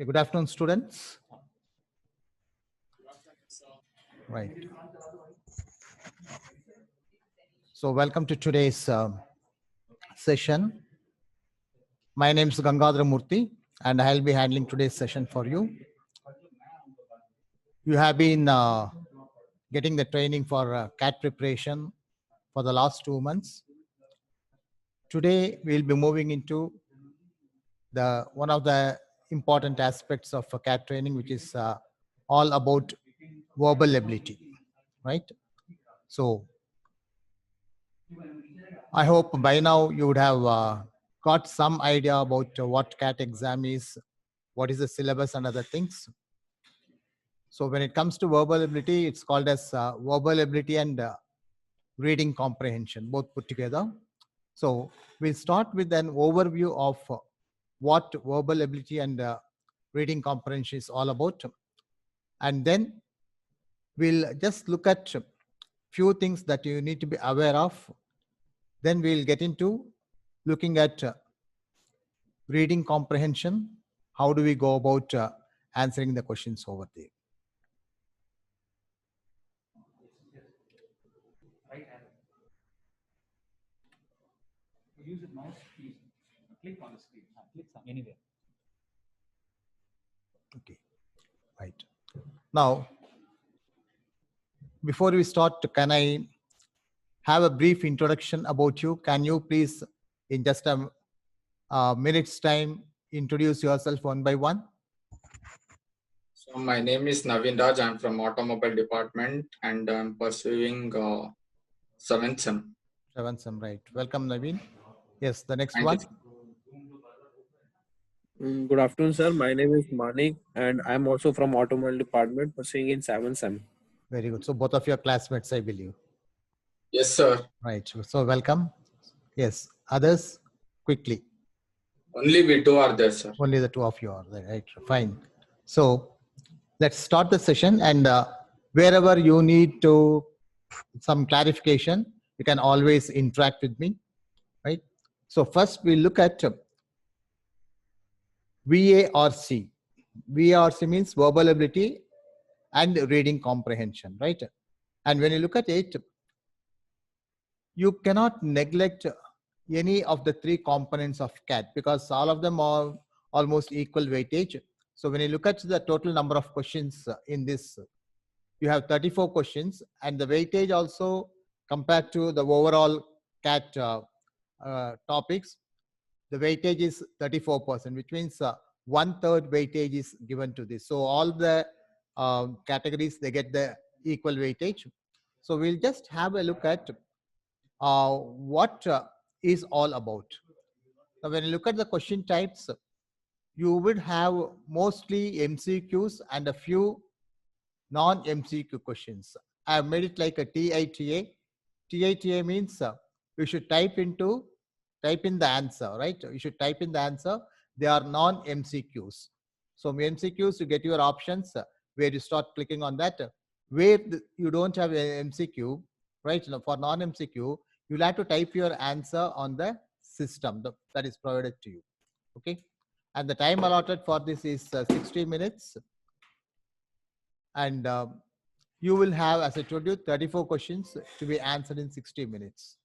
Okay, good afternoon, students. Right. So welcome to today's session. My name is Gangadhara Murthy, and I'll be handling today's session for you. You have been getting the training for CAT preparation for the last 2 months. Today, we'll be moving into one of the important aspects of CAT training, which is all about verbal ability, right? So I hope by now you would have got some idea about what CAT exam is, what is the syllabus and other things. So when it comes to verbal ability, it's called as verbal ability and reading comprehension, both put together. So we'll start with an overview of what verbal ability and reading comprehension is all about. And then we'll just look at few things that you need to be aware of. Then we'll get into looking at reading comprehension. How do we go about answering the questions over there? Use the mouse key. Click on the screen. Click anywhere. Okay, right. Now, before we start, can I have a brief introduction about you? Can you please, in just a minute's time, introduce yourself one by one? So my name is Naveen Raj. I'm from Automobile Department and I'm pursuing 7th sem. 7th sem, right. Welcome, Naveen. Yes, the next Thank one. you. Good afternoon, sir. My name is Manik, and I'm also from Automobile Department, pursuing in 7th sem. Very good. So both of your classmates, I believe. Yes, sir. Right. So welcome. Yes. Others, quickly. Only we two are there, sir. Only the two of you are there. Right. Fine. So let's start the session, and wherever you need to some clarification, you can always interact with me. Right. So first we look at VARC. VARC means verbal ability and reading comprehension, right? And when you look at it, you cannot neglect any of the three components of CAT because all of them are almost equal weightage. So when you look at the total number of questions in this, you have 34 questions, and the weightage also compared to the overall CAT topics, the weightage is 34%, which means 1/3 weightage is given to this. So all the categories, they get the equal weightage. So we'll just have a look at what is all about. Now, when you look at the question types, you would have mostly MCQs and a few non-MCQ questions. I have made it like a TITA. TITA means you should type in the answer, right? You should type in the answer. They are non-MCQs. So MCQs, you get your options where you start clicking on that. Where you don't have an MCQ, right? For non-MCQ, you'll have to type your answer on the system that is provided to you. Okay. And the time allotted for this is 60 minutes. And you will have, as I told you, 34 questions to be answered in 60 minutes.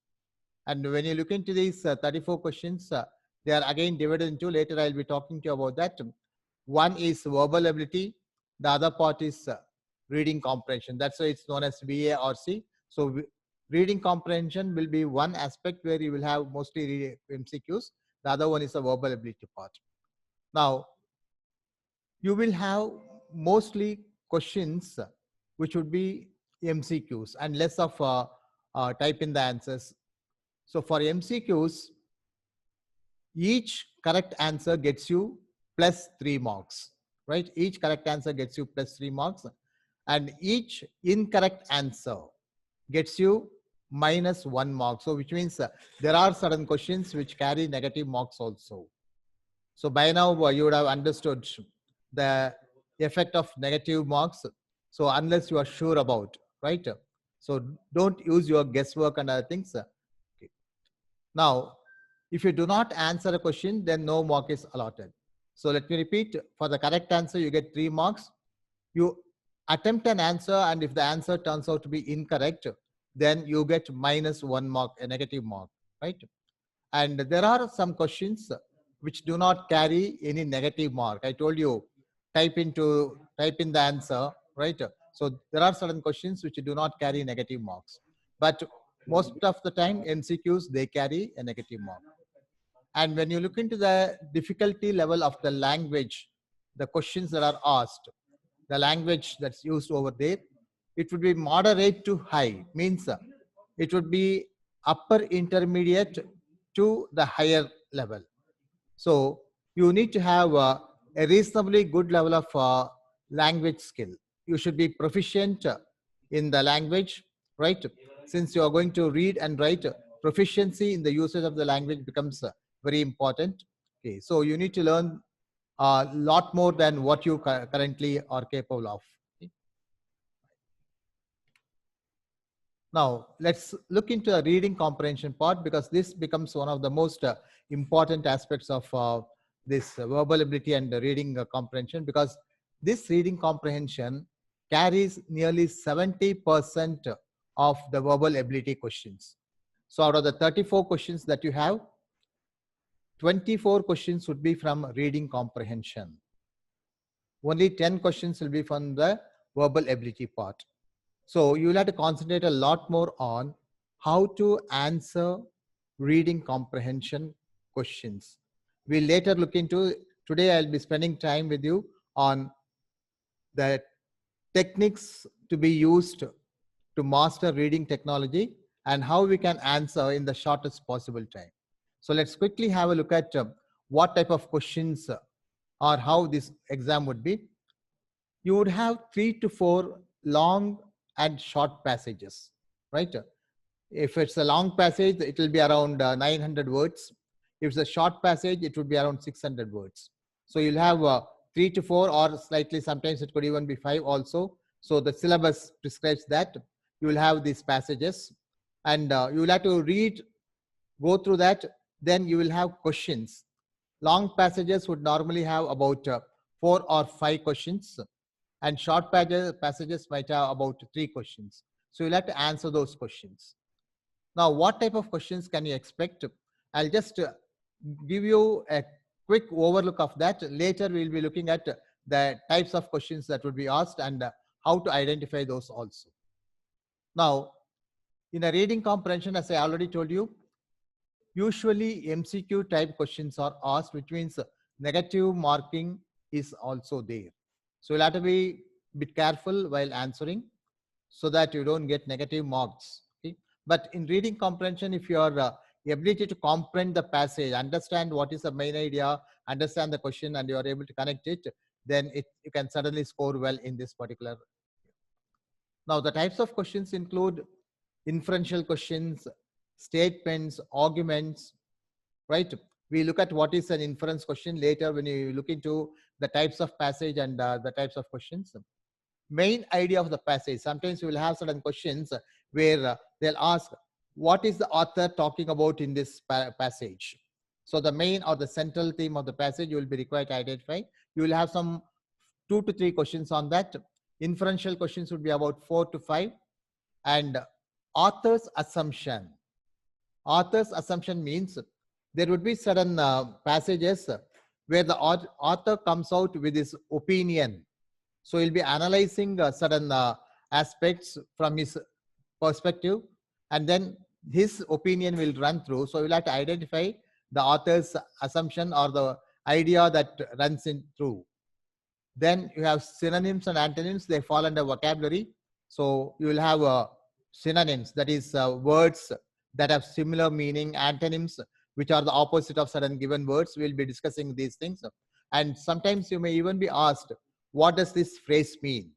And when you look into these 34 questions, they are again divided into, later I'll be talking to you about that. One is verbal ability. The other part is reading comprehension. That's why it's known as VARC. So reading comprehension will be one aspect where you will have mostly MCQs. The other one is a verbal ability part. Now, you will have mostly questions which would be MCQs and less of type in the answers. So for MCQs, each correct answer gets you +3 marks, right? Each correct answer gets you +3 marks, and each incorrect answer gets you -1 mark. So which means there are certain questions which carry negative marks also. So by now you would have understood the effect of negative marks. So unless you are sure about, right? So don't use your guesswork and other things. Okay. Now, if you do not answer a question, then no mark is allotted. So let me repeat, for the correct answer, you get 3 marks. You attempt an answer, and if the answer turns out to be incorrect, then you get -1 mark, a negative mark, right? And there are some questions which do not carry any negative mark. I told you, type in the answer, right? So there are certain questions which do not carry negative marks, but most of the time MCQs, they carry a negative mark. And when you look into the difficulty level of the language, the questions that are asked, the language that's used over there, it would be moderate to high, means it would be upper intermediate to the higher level. So you need to have a reasonably good level of language skill. You should be proficient in the language, right? Since you are going to read and write, proficiency in the usage of the language becomes very important. Okay, so you need to learn a lot more than what you currently are capable of. Okay. Now, let's look into the reading comprehension part, because this becomes one of the most important aspects of this verbal ability and reading comprehension, because this reading comprehension carries nearly 70% of the verbal ability questions. So out of the 34 questions that you have, 24 questions would be from reading comprehension. Only 10 questions will be from the verbal ability part. So you'll have to concentrate a lot more on how to answer reading comprehension questions. We'll later look into, today I'll be spending time with you on the techniques to be used to master reading technology and how we can answer in the shortest possible time. So let's quickly have a look at what type of questions or how this exam would be. You would have 3 to 4 long and short passages, right? If it's a long passage, it will be around 900 words. If it's a short passage, it would be around 600 words. So you'll have 3 to 4, or slightly, sometimes it could even be 5 also. So the syllabus prescribes that you will have these passages, and you will have to read, go through that. Then you will have questions. Long passages would normally have about 4 or 5 questions, and short passages might have about 3 questions. So you'll have to answer those questions. Now, what type of questions can you expect? I'll just give you a quick overlook of that. Later, we'll be looking at the types of questions that would be asked and how to identify those also. Now, in a reading comprehension, as I already told you, usually MCQ type questions are asked, which means negative marking is also there. So you'll have to be a bit careful while answering so that you don't get negative marks. Okay? But in reading comprehension, if your ability to comprehend the passage, understand what is the main idea, understand the question, and you are able to connect it, then you can suddenly score well in this particular. Now, the types of questions include inferential questions, statements, arguments, right? We look at what is an inference question later when you look into the types of passage and the types of questions. Main idea of the passage. Sometimes we will have certain questions where they'll ask, what is the author talking about in this passage? So the main or the central theme of the passage you will be required to identify. You will have some 2 to 3 questions on that. Inferential questions would be about 4 to 5. And author's assumption. Author's assumption means there would be certain passages where the author comes out with his opinion. So he'll be analyzing certain aspects from his perspective, and then his opinion will run through. So you'll have to identify the author's assumption or the idea that runs in through. Then you have synonyms and antonyms. They fall under vocabulary. So you will have synonyms, that is words that have similar meaning. Antonyms, which are the opposite of certain given words. We'll be discussing these things. And sometimes you may even be asked, what does this phrase mean?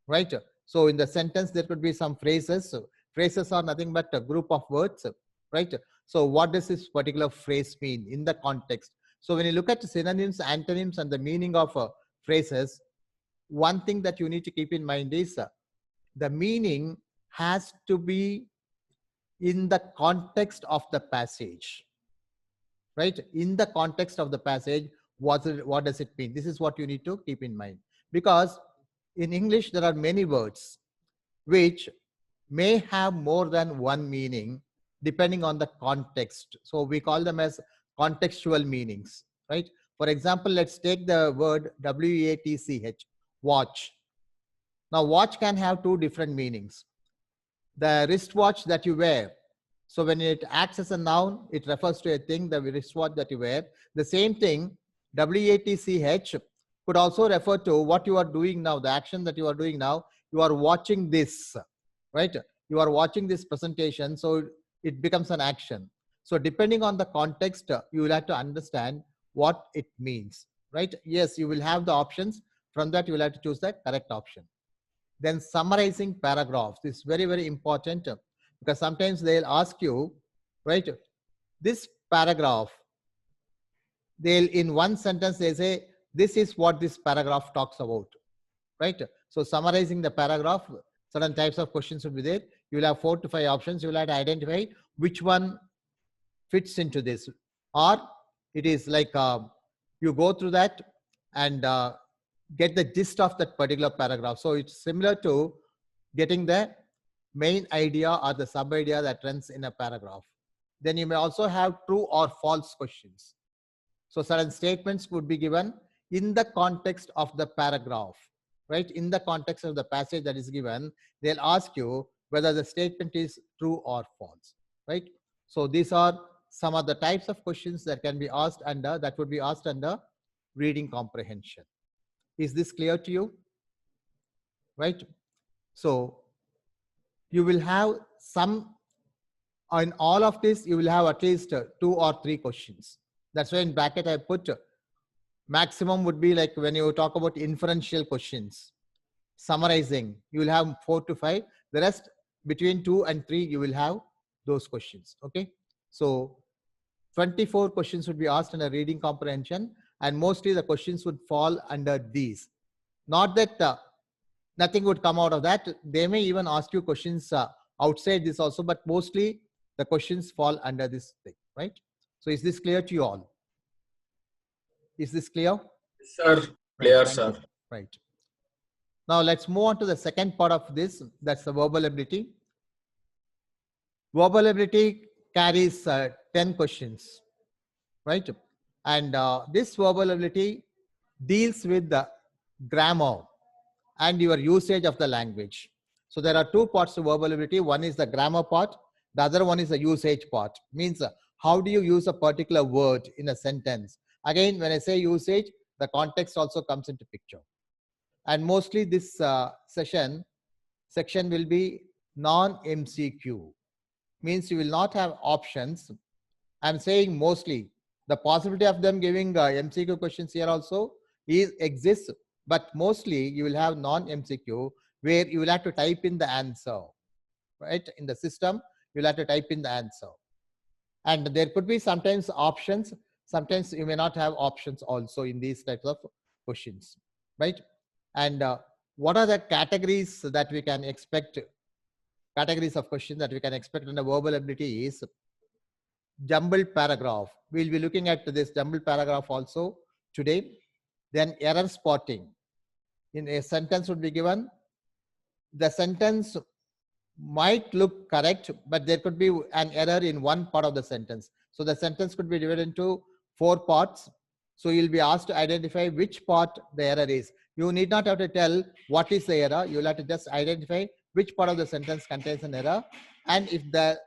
Right? So in the sentence, there could be some phrases. Phrases are nothing but a group of words, right? So what does this particular phrase mean in the context? So when you look at synonyms, antonyms, and the meaning of phrases, one thing that you need to keep in mind is the meaning has to be in the context of the passage, right? In the context of the passage, what does it mean? This is what you need to keep in mind, because in English there are many words which may have more than one meaning depending on the context. So we call them as contextual meanings, right? For example, let's take the word WATCH, watch. Now, watch can have two different meanings. The wristwatch that you wear. So when it acts as a noun, it refers to a thing, the wristwatch that you wear. The same thing, WATCH, could also refer to what you are doing now, the action that you are doing now. You are watching this, right? You are watching this presentation, so it becomes an action. So depending on the context, you will have to understand what it means, right? Yes, you will have the options. From that, you will have to choose the correct option. Then summarizing paragraphs is very, very important, because sometimes they'll ask you, right, this paragraph, they'll in one sentence, they say, this is what this paragraph talks about, right? So summarizing the paragraph, certain types of questions will be there. You will have 4 to 5 options. You will have to identify which one fits into this, or it is like you go through that and get the gist of that particular paragraph. So it's similar to getting the main idea or the sub idea that runs in a paragraph. Then you may also have true or false questions. So certain statements would be given in the context of the paragraph, right? In the context of the passage that is given, they'll ask you whether the statement is true or false, right? So these are some of the types of questions that can be asked under, that would be asked under reading comprehension. Is this clear to you? Right? So you will have some, in all of this, you will have at least 2 or 3 questions. That's why in bracket I put maximum would be like when you talk about inferential questions, summarizing, you will have 4 to 5. The rest between 2 and 3, you will have those questions. Okay. So 24 questions would be asked under reading comprehension, and mostly the questions would fall under these. Not that nothing would come out of that. They may even ask you questions outside this also, but mostly the questions fall under this thing, right? So is this clear to you all? Is this clear? Sir, Right, clear, thank sir. you. Right. Now let's move on to the second part of this. That's the verbal ability. Verbal ability carries 10 questions, right? And this verbal ability deals with the grammar and your usage of the language. So there are 2 parts to verbal ability. One is the grammar part. The other one is the usage part. Means how do you use a particular word in a sentence? Again, when I say usage, the context also comes into picture. And mostly this section will be non-MCQ. Means you will not have options. I'm saying mostly. The possibility of them giving MCQ questions here also exists, but mostly you will have non-MCQ where you will have to type in the answer, right? In the system, you will have to type in the answer. And there could be sometimes options. Sometimes you may not have options also in these types of questions, right? And what are the categories that we can expect? Categories of questions that we can expect in the verbal ability is jumbled paragraph. We'll be looking at this jumbled paragraph also today. Then error spotting. In a sentence would be given. The sentence might look correct, but there could be an error in one part of the sentence. So the sentence could be divided into 4 parts. So you'll be asked to identify which part the error is. You need not have to tell what is the error. You'll have to just identify which part of the sentence contains an error. And if the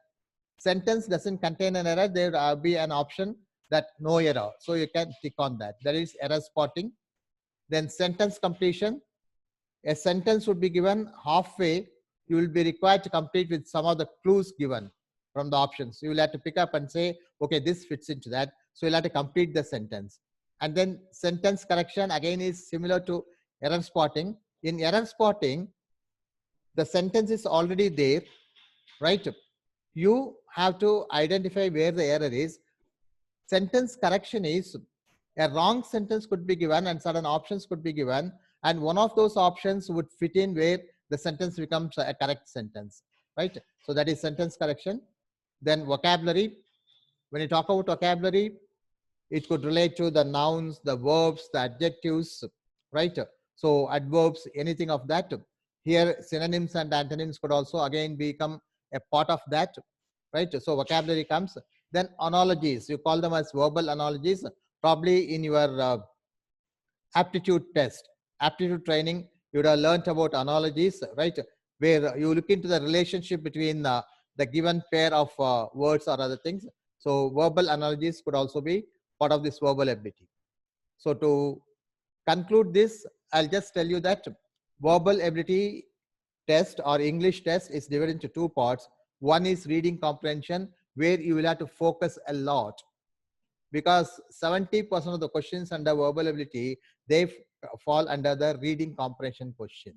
sentence doesn't contain an error, there will be an option that no error. So you can click on that. That is error spotting. Then sentence completion. A sentence would be given halfway. You will be required to complete with some of the clues given from the options. You will have to pick up and say, okay, this fits into that. So you'll have to complete the sentence. And then sentence correction again is similar to error spotting. In error spotting, the sentence is already there, right? You have to identify where the error is. Sentence correction is a wrong sentence could be given and certain options could be given, and one of those options would fit in where the sentence becomes a correct sentence, right? So that is sentence correction. Then vocabulary. When you talk about vocabulary, It could relate to the nouns, the verbs, the adjectives, right? So adverbs, anything of that. Here, synonyms and antonyms could also again become a part of that, right? So vocabulary comes. Then analogies, you call them as verbal analogies, probably in your aptitude test, aptitude training, you would have learnt about analogies, right? Where you look into the relationship between the given pair of words or other things. So verbal analogies could also be part of this verbal ability. So to conclude this, I'll just tell you that verbal ability test or English test is divided into two parts. One is reading comprehension, where you will have to focus a lot, because 70% of the questions under verbal ability, they fall under the reading comprehension question.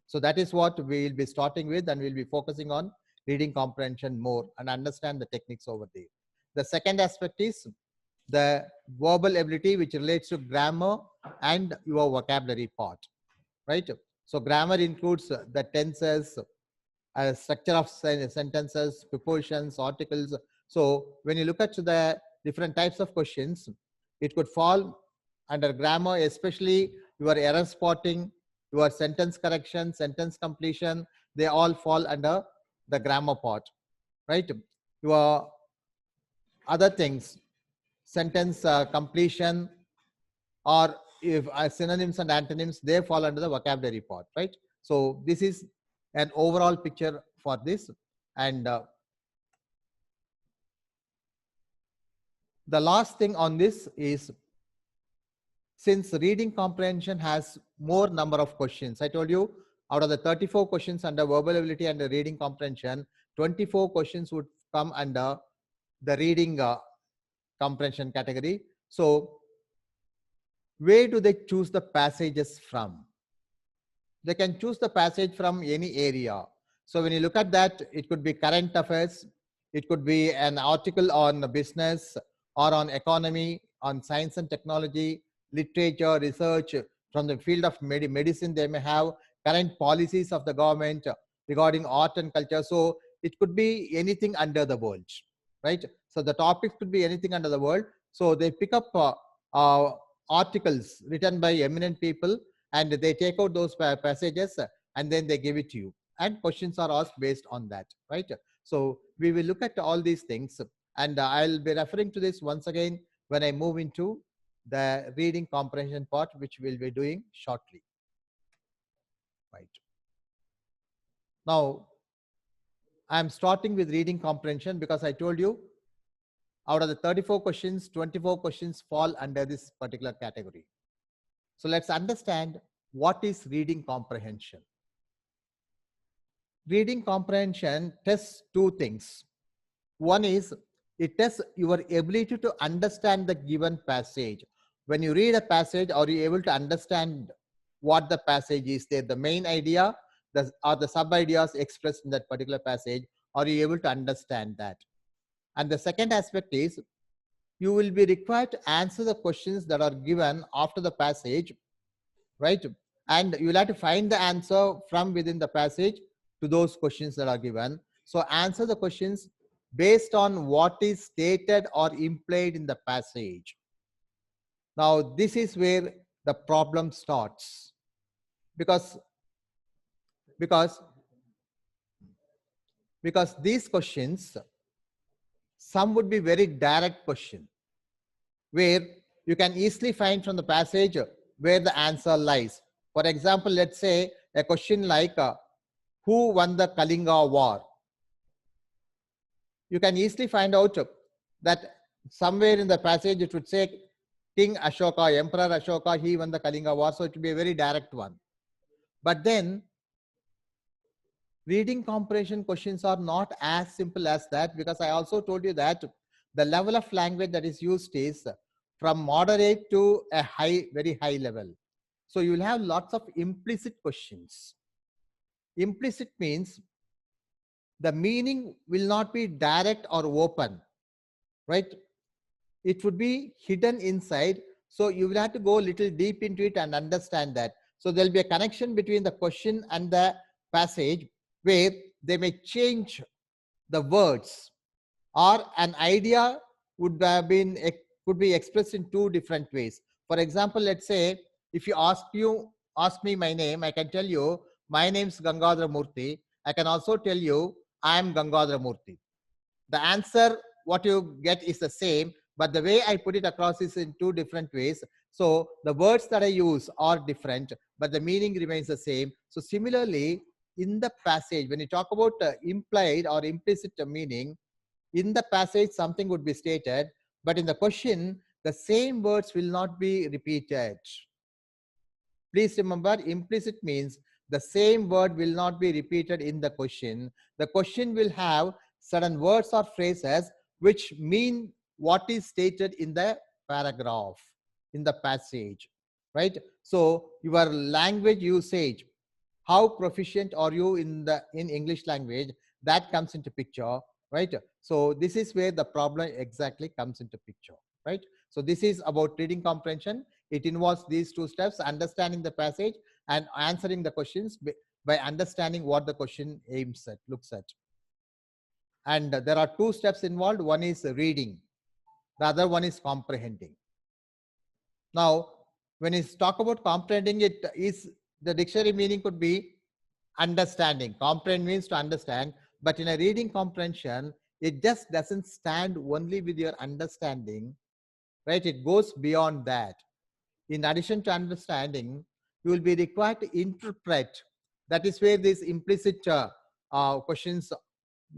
So that is what we will be starting with, and we'll be focusing on reading comprehension more and understand the techniques over there. The second aspect is the verbal ability, which relates to grammar and your vocabulary part, right? So grammar includes the tenses, structure of sentences, prepositions, articles. So when you look at the different types of questions, it could fall under grammar, especially your error spotting, your sentence correction, sentence completion, they all fall under the grammar part, right? Your other things, sentence completion, or if synonyms and antonyms, they fall under the vocabulary part, right? So this is an overall picture for this. And the last thing on this is, since reading comprehension has more number of questions, I told you out of the 34 questions under verbal ability and the reading comprehension, 24 questions would come under the reading comprehension category. So where do they choose the passages from? They can choose the passage from any area. So when you look at that, it could be current affairs, it could be an article on business or on economy, on science and technology, literature, research. From the field of medicine, they may have current policies of the government regarding art and culture. So it could be anything under the world, right? So the topics could be anything under the world. So they pick up articles written by eminent people, and they take out those passages and then they give it to you, and questions are asked based on that, right? So we will look at all these things, and I'll be referring to this once again when I move into the reading comprehension part, which we'll be doing shortly, right? Now I'm starting with reading comprehension because I told you out of the 34 questions, 24 questions fall under this particular category. So let's understand what is reading comprehension. Reading comprehension tests two things. One is it tests your ability to understand the given passage. When you read a passage, are you able to understand what the passage is there, the main idea or the sub ideas expressed in that particular passage? Are you able to understand that? And the second aspect is you will be required to answer the questions that are given after the passage, right? And you'll have to find the answer from within the passage to those questions that are given. So answer the questions based on what is stated or implied in the passage. Now, this is where the problem starts, because these questions, some would be very direct question, where you can easily find from the passage where the answer lies. For example, let's say a question like, who won the Kalinga War? You can easily find out that somewhere in the passage it would say King Ashoka, Emperor Ashoka, he won the Kalinga War. So it would be a very direct one. But then reading comprehension questions are not as simple as that, because I also told you that the level of language that is used is from moderate to a high, very high level. So you will have lots of implicit questions. Implicit means the meaning will not be direct or open, right? It would be hidden inside. So you will have to go a little deep into it and understand that. So there'll be a connection between the question and the passage, where they may change the words, or an idea would have been could be expressed in two different ways. For example, let's say if you ask me my name, I can tell you my name is Gangadhara Murthy. I can also tell you I am Gangadhara Murthy. The answer what you get is the same, but the way I put it across is in two different ways. So the words that I use are different, but the meaning remains the same. So similarly, in the passage, when you talk about implied or implicit meaning, in the passage something would be stated, but in the question, the same words will not be repeated. Please remember, implicit means the same word will not be repeated in the question. The question will have certain words or phrases which mean what is stated in the paragraph, in the passage, right? So your language usage, how proficient are you in English language, that comes into picture, right? So this is where the problem exactly comes into picture, right? So this is about reading comprehension. It involves these two steps: understanding the passage and answering the questions by understanding what the question aims at, looks at. And there are two steps involved. One is reading, the other one is comprehending. Now, when you talk about comprehending, it is the dictionary meaning could be understanding. Comprehend means to understand, but in a reading comprehension, it just doesn't stand only with your understanding, right? It goes beyond that. In addition to understanding, you will be required to interpret. That is where these implicit questions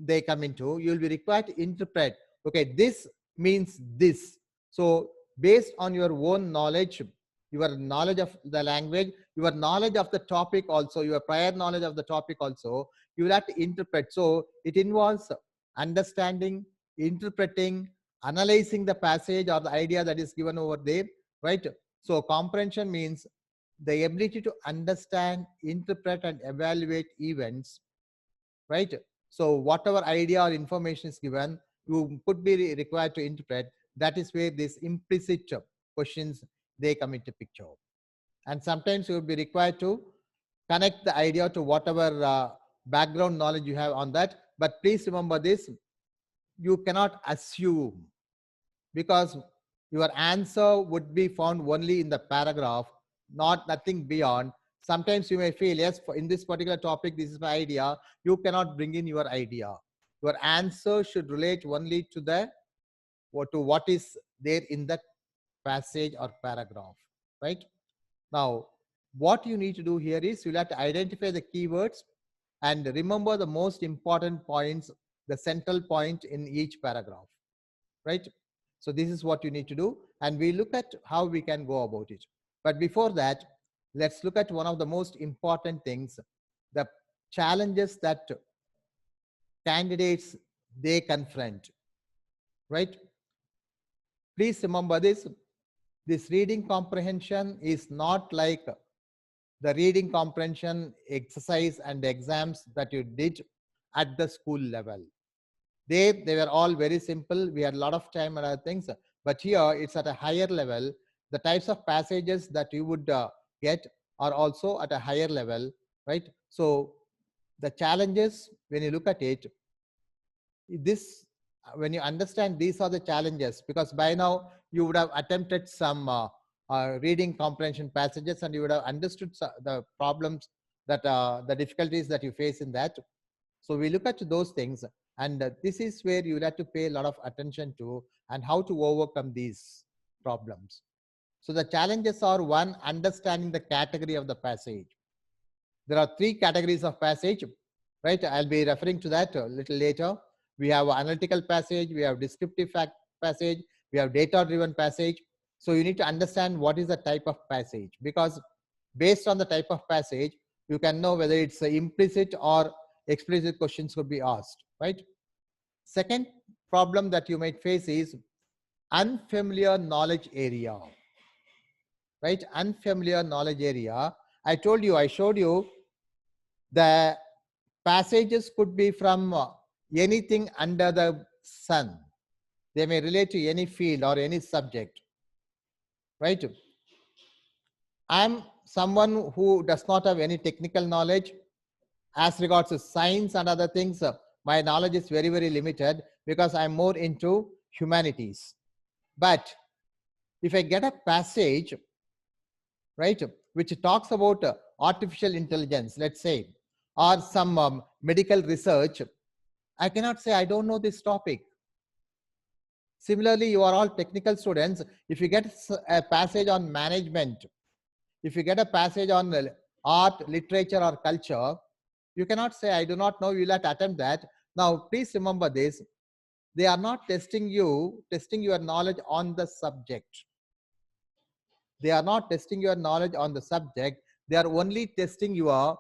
they come into. You will be required to interpret. Okay, this means this. So based on your own knowledge, your knowledge of the language, your knowledge of the topic also, your prior knowledge of the topic also, you will have to interpret. So it involves understanding, interpreting, analyzing the passage or the idea that is given over there, right? So comprehension means the ability to understand, interpret, and evaluate events, right? So whatever idea or information is given, you could be required to interpret. That is where these implicit questions, they come into picture. And sometimes you will be required to connect the idea to whatever background knowledge you have on that. But please remember this, you cannot assume, because your answer would be found only in the paragraph, not nothing beyond. Sometimes you may feel, yes, in this particular topic, this is my idea. You cannot bring in your idea. Your answer should relate only to what is there in that passage or paragraph, right? Now, what you need to do here is you'll have to identify the keywords and remember the most important points, the central point in each paragraph, right? So this is what you need to do, and we look at how we can go about it. But before that, let's look at one of the most important things, the challenges that candidates they confront, right? Please remember this reading comprehension is not like the reading comprehension exercise and exams that you did at the school level. They were all very simple. We had a lot of time and other things, but here it's at a higher level. The types of passages that you would get are also at a higher level, right? So the challenges, when you look at it, this, when you understand these are the challenges, because by now you would have attempted some reading comprehension passages and you would have understood the problems that the difficulties that you face in that. So we look at those things, and this is where you have to pay a lot of attention to and how to overcome these problems. So the challenges are: one, understanding the category of the passage. There are three categories of passage, right? I'll be referring to that a little later. We have analytical passage, we have descriptive passage, we have data-driven passage. So you need to understand what is the type of passage, because based on the type of passage, you can know whether it's implicit or explicit questions could be asked, right? Second problem that you might face is unfamiliar knowledge area, right? Unfamiliar knowledge area. I told you, I showed you the passages could be from anything under the sun. They may relate to any field or any subject, right? I'm someone who does not have any technical knowledge. As regards to science and other things, my knowledge is very, very limited because I'm more into humanities. But if I get a passage, right, which talks about artificial intelligence, let's say, or some medical research, I cannot say I don't know this topic. Similarly, you are all technical students. If you get a passage on management, if you get a passage on art, literature, or culture, you cannot say I do not know. You'll have to attempt that. Now, please remember this. They are not testing your knowledge on the subject. They are not testing your knowledge on the subject. They are only testing your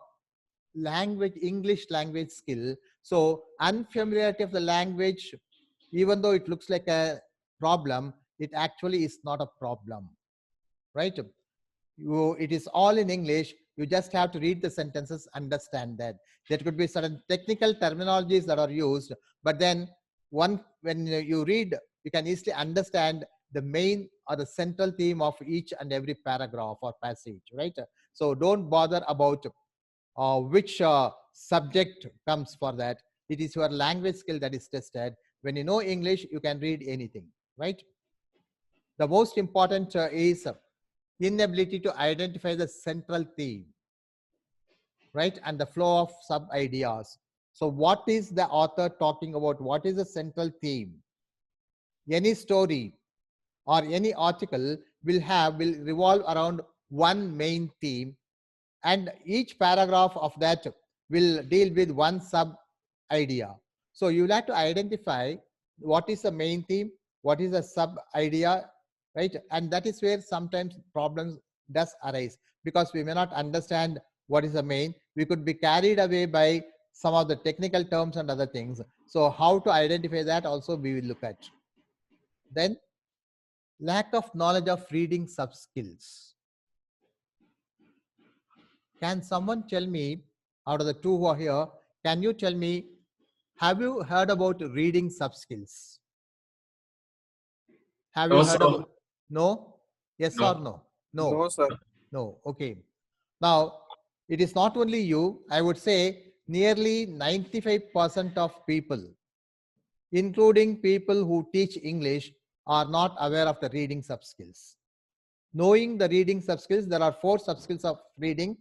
language, English language skill. So unfamiliarity of the language, even though it looks like a problem, it actually is not a problem, right? It is all in English. You just have to read the sentences, understand that. There could be certain technical terminologies that are used, but then when you read, you can easily understand the main or the central theme of each and every paragraph or passage, right? So don't bother about which subject comes for that. It is your language skill that is tested. When you know English, you can read anything, right? The most important is inability to identify the central theme, right? And the flow of sub ideas. So what is the author talking about? What is the central theme? Any story or any article will revolve around one main theme, and each paragraph of that will deal with one sub idea. So you have to identify what is the main theme, what is the sub idea, right? And that is where sometimes problems does arise, because we may not understand what is the main. We could be carried away by some of the technical terms and other things. So how to identify that also we will look at. Then lack of knowledge of reading sub skills. Can someone tell me, out of the two who are here, can you tell me, have you heard about reading sub skills? Have No, you sir. heard about? No? Yes No. or no? No. No, sir. No. Okay. Now, it is not only you, I would say nearly 95% of people, including people who teach English, are not aware of the reading sub skills. Knowing the reading sub skills, there are 4 sub skills of reading.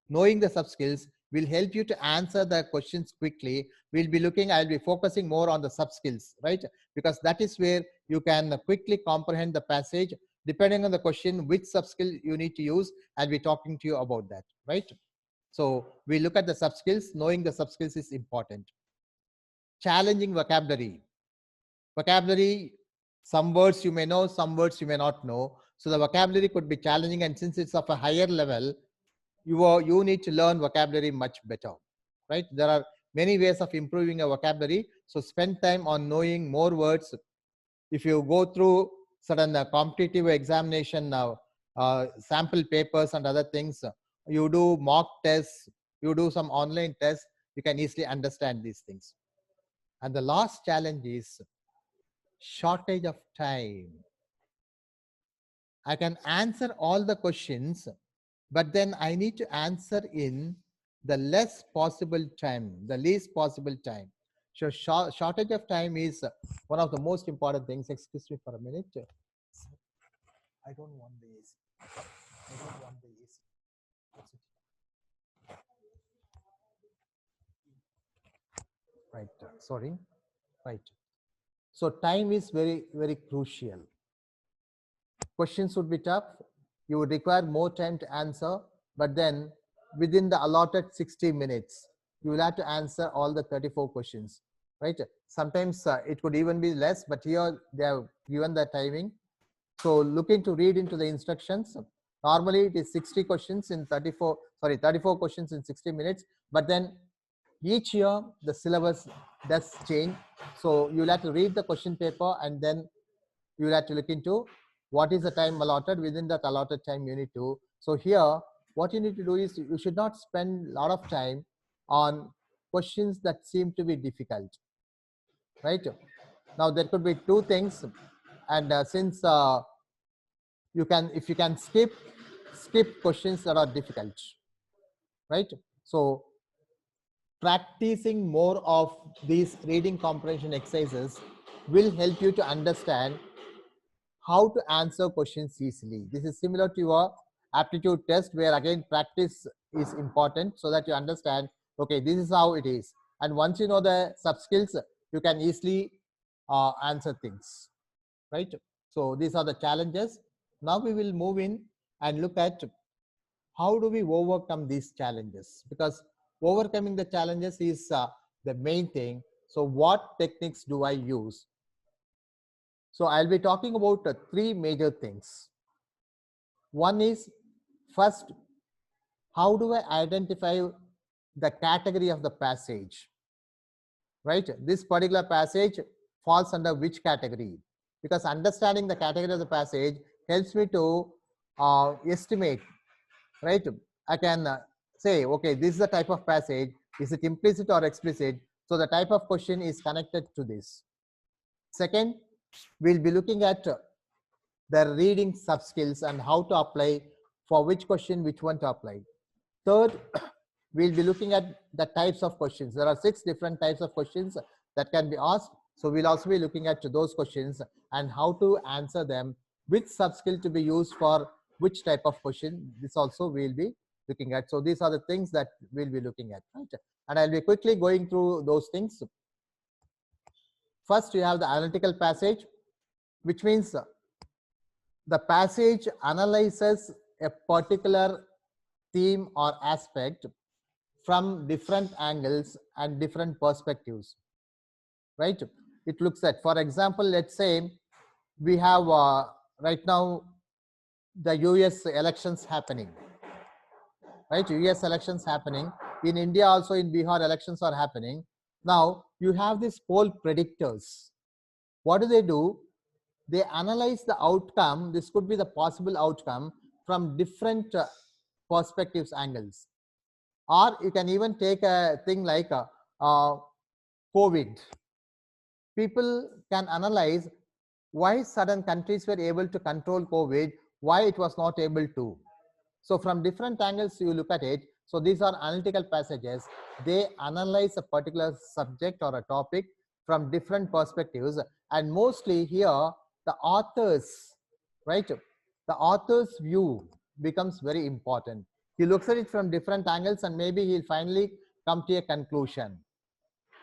Knowing the sub skills will help you to answer the questions quickly. I'll be focusing more on the sub skills, right? Because that is where you can quickly comprehend the passage. Depending on the question, which sub skill you need to use, I'll be talking to you about that, right? So we look at the sub skills. Knowing the sub skills is important. Challenging vocabulary. Vocabulary, some words you may know, some words you may not know. So the vocabulary could be challenging, and since it's of a higher level, you need to learn vocabulary much better, right? There are many ways of improving your vocabulary. So spend time on knowing more words. If you go through certain competitive examination now, sample papers and other things, you do mock tests, you do some online tests, you can easily understand these things. And the last challenge is shortage of time. I can answer all the questions, but then I need to answer in the least possible time. So shortage of time is one of the most important things. Excuse me for a minute. I don't want the AC. I don't want the AC. Right. Sorry. Right. So time is very, very crucial. Questions would be tough. You would require more time to answer, but then within the allotted 60 minutes, you will have to answer all the 34 questions, right? Sometimes it could even be less, but here they have given the timing. So looking to read into the instructions. Normally it is 60 questions in 34 questions in 60 minutes, but then each year the syllabus does change. So you'll have to read the question paper, and then you will have to look into what is the time allotted. Within that allotted time you need to. So here what you need to do is you should not spend a lot of time on questions that seem to be difficult, right? Now there could be 2 things, and since if you can skip questions that are difficult, right? So practicing more of these reading comprehension exercises will help you to understand how to answer questions easily. This is similar to your aptitude test, where again practice is important so that you understand, okay, this is how it is. And once you know the sub skills, you can easily answer things, right? So these are the challenges. Now we will move in and look at how do we overcome these challenges, because overcoming the challenges is the main thing. So what techniques do I use? So I'll be talking about three major things. One is, first, how do I identify the category of the passage, right? This particular passage falls under which category? Because understanding the category of the passage helps me to estimate, right? I can say, okay, this is the type of passage. Is it implicit or explicit? So the type of question is connected to this. Second, we'll be looking at the reading sub skills and how to apply, for which question, which one to apply. Third, we'll be looking at the types of questions. There are 6 different types of questions that can be asked. So we'll also be looking at those questions and how to answer them, which sub skill to be used for which type of question. This also we'll be looking at. So these are the things that we'll be looking at, right? And I'll be quickly going through those things. First, you have the analytical passage, which means the passage analyzes a particular theme or aspect from different angles and different perspectives, right? It looks at, for example, let's say we have right now the US elections happening, right? US elections happening. In India also, in Bihar, elections are happening. Now, you have these poll predictors. What do? They analyze the outcome. This could be the possible outcome from different perspectives, angles. Or you can even take a thing like COVID. People can analyze why certain countries were able to control COVID, why it was not able to. So from different angles you look at it. So these are analytical passages. They analyze a particular subject or a topic from different perspectives, and mostly here the authors, right? The author's view becomes very important. He looks at it from different angles and maybe he'll finally come to a conclusion,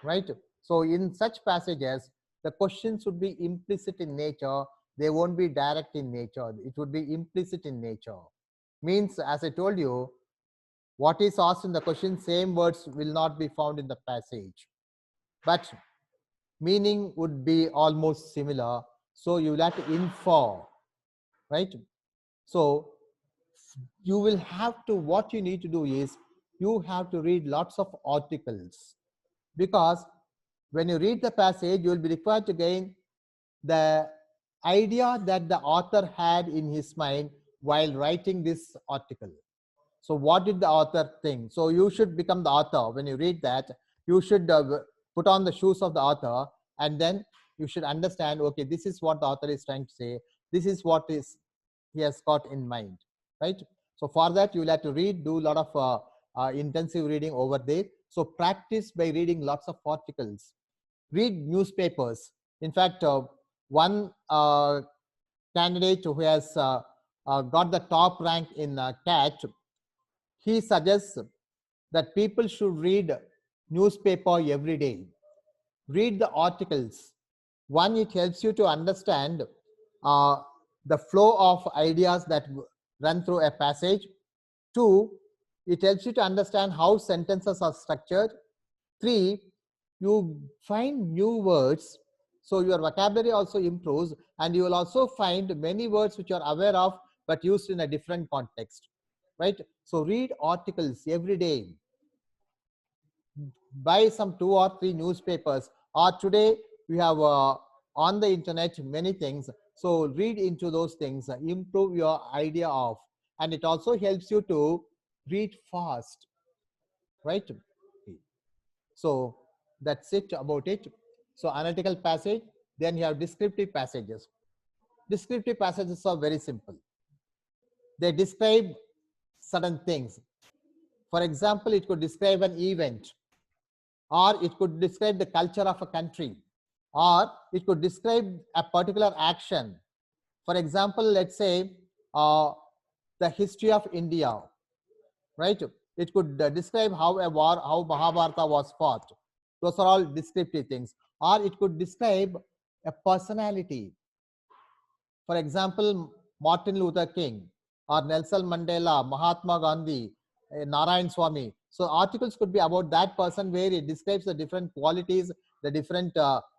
right? So in such passages, the questions should be implicit in nature. They won't be direct in nature. It would be implicit in nature. Means, as I told you, what is asked in the question, same words will not be found in the passage, but meaning would be almost similar. So you will have to infer, right? So you will have to, what you need to do is, you have to read lots of articles, because when you read the passage, you will be required to gain the idea that the author had in his mind while writing this article. So what did the author think? So you should become the author. When you read that, you should put on the shoes of the author, and then you should understand, okay, this is what the author is trying to say. This is what is he has got in mind, right? So for that, you will have to read, do a lot of intensive reading over there. So practice by reading lots of articles. Read newspapers. In fact, one candidate who has got the top rank in CAT, he suggests that people should read newspaper every day. Read the articles. One, it helps you to understand the flow of ideas that run through a passage. Two, it helps you to understand how sentences are structured. Three, you find new words, so your vocabulary also improves, and you will also find many words which you are aware of but used in a different context, right? So read articles every day. Buy some 2 or 3 newspapers, or today we have on the internet many things. So read into those things, improve your idea of, and it also helps you to read fast, right? So that's it about it. So analytical passage, then you have descriptive passages. Descriptive passages are very simple. They describe certain things. For example, it could describe an event, or it could describe the culture of a country, or it could describe a particular action. For example, let's say the history of India, right? It could describe how a war, how Mahabharata was fought. Those are all descriptive things. Or it could describe a personality. For example, Martin Luther King or Nelson Mandela, Mahatma Gandhi, Narayan Swami. So articles could be about that person where it describes the different qualities, the different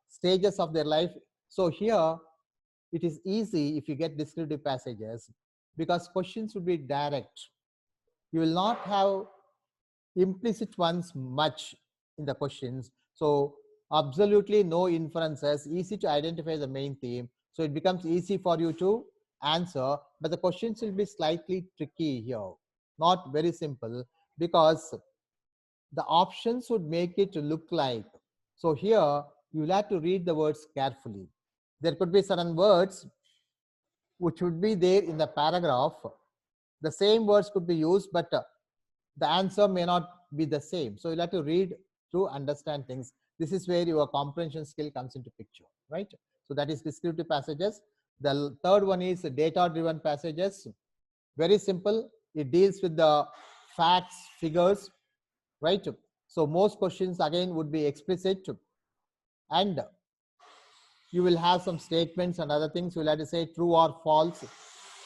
stages of their life. So here it is easy if you get descriptive passages because questions would be direct. You will not have implicit ones much in the questions. So absolutely no inferences, easy to identify the main theme. So it becomes easy for you to answer, but the questions will be slightly tricky here, not very simple, because the options would make it look like. So here you will have to read the words carefully. There could be certain words which would be there in the paragraph. The same words could be used, but the answer may not be the same. So you'll have to read to understand things. This is where your comprehension skill comes into picture, right? So that is descriptive passages. The third one is data-driven passages. Very simple. It deals with the facts, figures, right? So most questions again would be explicit, and you will have some statements and other things. You'll have to say true or false.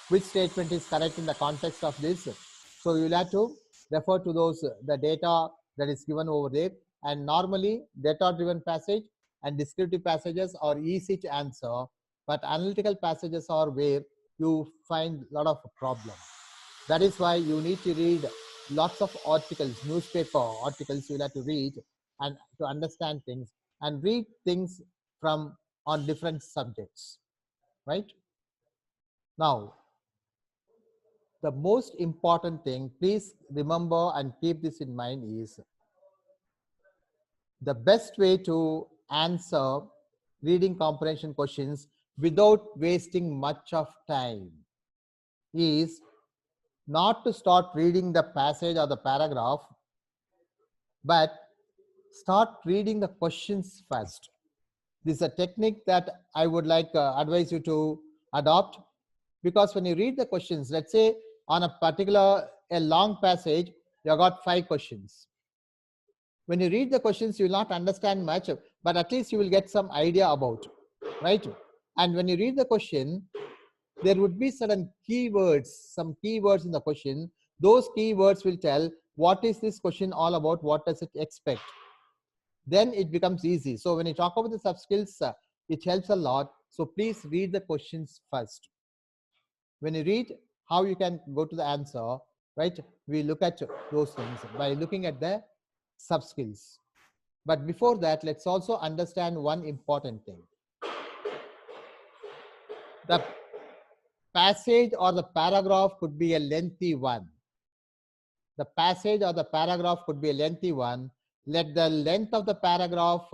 Which statement is correct in the context of this? So you'll have to refer to those the data that is given over there. And normally data-driven passage and descriptive passages are easy to answer, but analytical passages are where you find a lot of problem. That is why you need to read lots of articles, newspaper articles you'll have to read and to understand things, and read things from on different subjects, right? Now, the most important thing, please remember and keep this in mind, is the best way to answer reading comprehension questions without wasting much of time is not to start reading the passage or the paragraph, but start reading the questions first. This is a technique that I would like advise you to adopt, because when you read the questions, let's say on a particular a long passage, you got 5 questions. When you read the questions, you will not understand much, but at least you will get some idea about, right? And when you read the question, there would be certain keywords, some keywords in the question. Those keywords will tell what is this question all about, what does it expect. Then it becomes easy. So when you talk about the soft skills, it helps a lot. So please read the questions first. When you read how you can go to the answer, right? We look at those things by looking at the sub skills. But before that, let's also understand one important thing. The passage or the paragraph could be a lengthy one. The passage or the paragraph could be a lengthy one. Let the length of the paragraph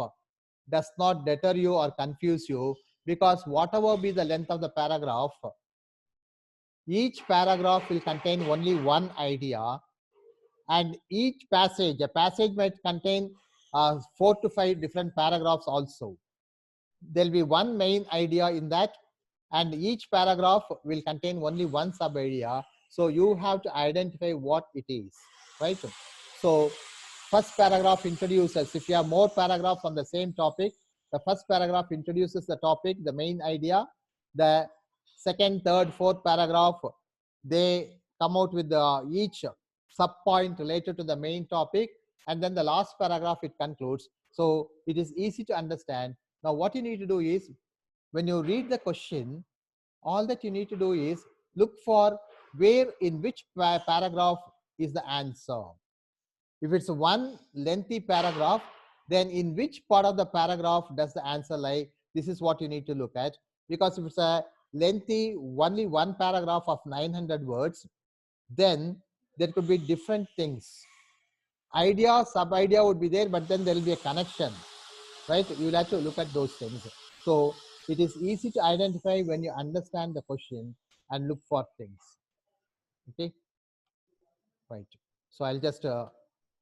does not deter you or confuse you, because whatever be the length of the paragraph, each paragraph will contain only one idea, and each passage, a passage might contain 4 to 5 different paragraphs also. There'll be one main idea in that, and each paragraph will contain only one sub idea. So you have to identify what it is, right? So first paragraph introduces, if you have more paragraphs on the same topic, the first paragraph introduces the topic, the main idea. The second, third, fourth paragraph, they come out with each sub point related to the main topic, and then the last paragraph it concludes. So it is easy to understand. Now what you need to do is, when you read the question, all that you need to do is look for where in which paragraph is the answer. If it's one lengthy paragraph, then in which part of the paragraph does the answer lie? This is what you need to look at. Because if it's a lengthy, only one paragraph of 900 words, then there could be different things. Idea, sub idea would be there, but then there will be a connection, right? You will have to look at those things. So it is easy to identify when you understand the question and look for things. Okay, right. So I'll just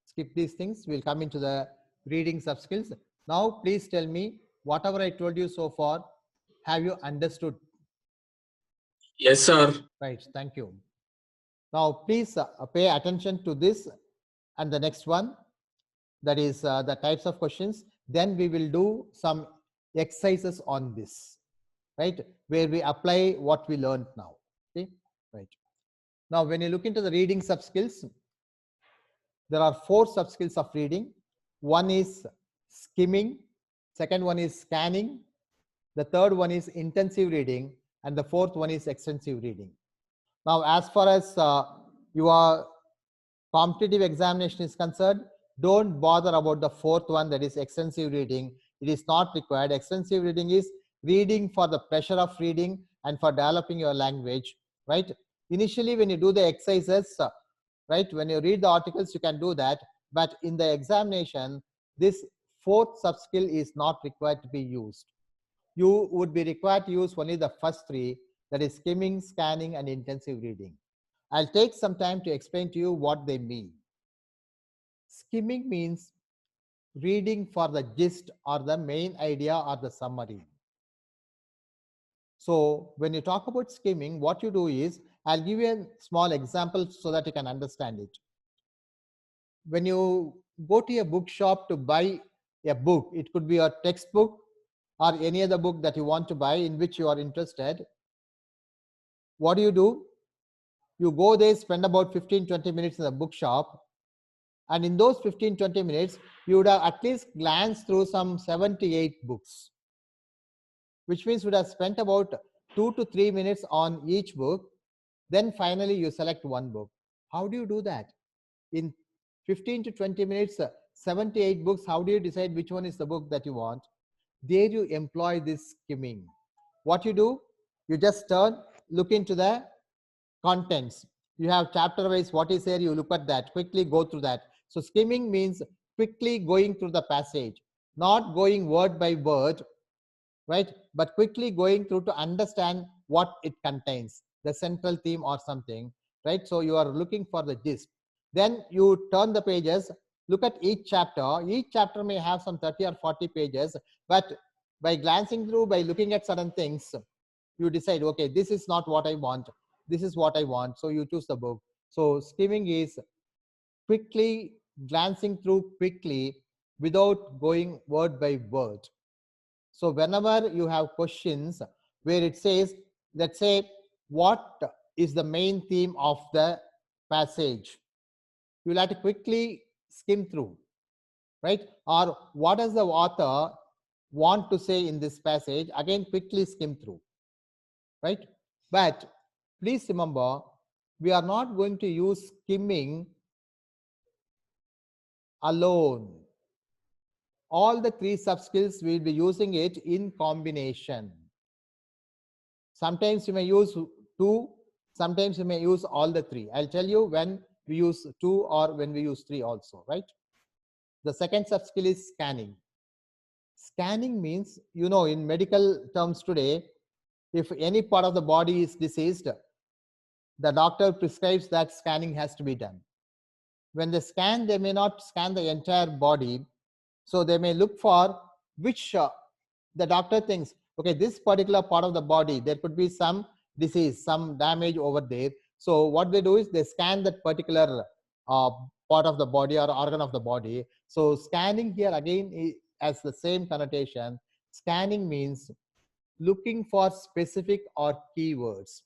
skip these things. We'll come into the reading sub skills. Now, please tell me, whatever I told you so far, have you understood? Yes, sir. Right, thank you. Now, please pay attention to this and the next one, that is the types of questions. Then we will do some exercises on this, right, where we apply what we learned now. Okay, right. Now, when you look into the reading sub skills, there are 4 sub skills of reading. One is skimming, second one is scanning, the third one is intensive reading, and the fourth one is extensive reading. Now, as far as your competitive examination is concerned, don't bother about the fourth one, that is extensive reading. It is not required. Extensive reading is reading for the pleasure of reading and for developing your language, right? Initially, when you do the exercises, right, when you read the articles, you can do that. But in the examination, this fourth sub skill is not required to be used. You would be required to use only the first 3, that is skimming, scanning, and intensive reading. I'll take some time to explain to you what they mean. Skimming means reading for the gist or the main idea or the summary. So when you talk about skimming, what you do is, I'll give you a small example so that you can understand it. When you go to a bookshop to buy a book, it could be a textbook or any other book that you want to buy in which you are interested. What do? You go there, spend about 15-20 minutes in the bookshop, and in those 15-20 minutes, you would have at least glanced through some 7 to 8 books, which means you would have spent about 2 to 3 minutes on each book. Then finally, you select one book. How do you do that? In 15 to 20 minutes, 7 to 8 books, how do you decide which one is the book that you want? There you employ this skimming. What you do? You just look into the contents. You have chapter wise, what is there, you look at that, quickly go through that. So skimming means quickly going through the passage, not going word by word, right, but quickly going through to understand what it contains, the central theme or something, right? So you are looking for the gist. Then you turn the pages, look at each chapter. Each chapter may have some 30 or 40 pages, but by glancing through, by looking at certain things, you decide, okay, this is not what I want, this is what I want. So you choose the book. So skimming is quickly glancing through quickly without going word by word. So whenever you have questions where it says, let's say, what is the main theme of the passage, you'll have to quickly skim through, right? Or what does the author want to say in this passage? Again, quickly skim through, right? But please remember, we are not going to use skimming alone. All the 3 sub skills, we'll be using it in combination. Sometimes you may use 2, sometimes you may use all the 3. I'll tell you when we use 2 or when we use 3 also, right? The second sub skill is scanning. Scanning means, in medical terms today, if any part of the body is diseased, the doctor prescribes that scanning has to be done. When they scan, they may not scan the entire body. So they may look for which the doctor thinks, okay, this particular part of the body, there could be some disease, some damage over there. So what they do is they scan that particular part of the body or organ of the body. So scanning here again has the same connotation. Scanning means looking for specific or keywords.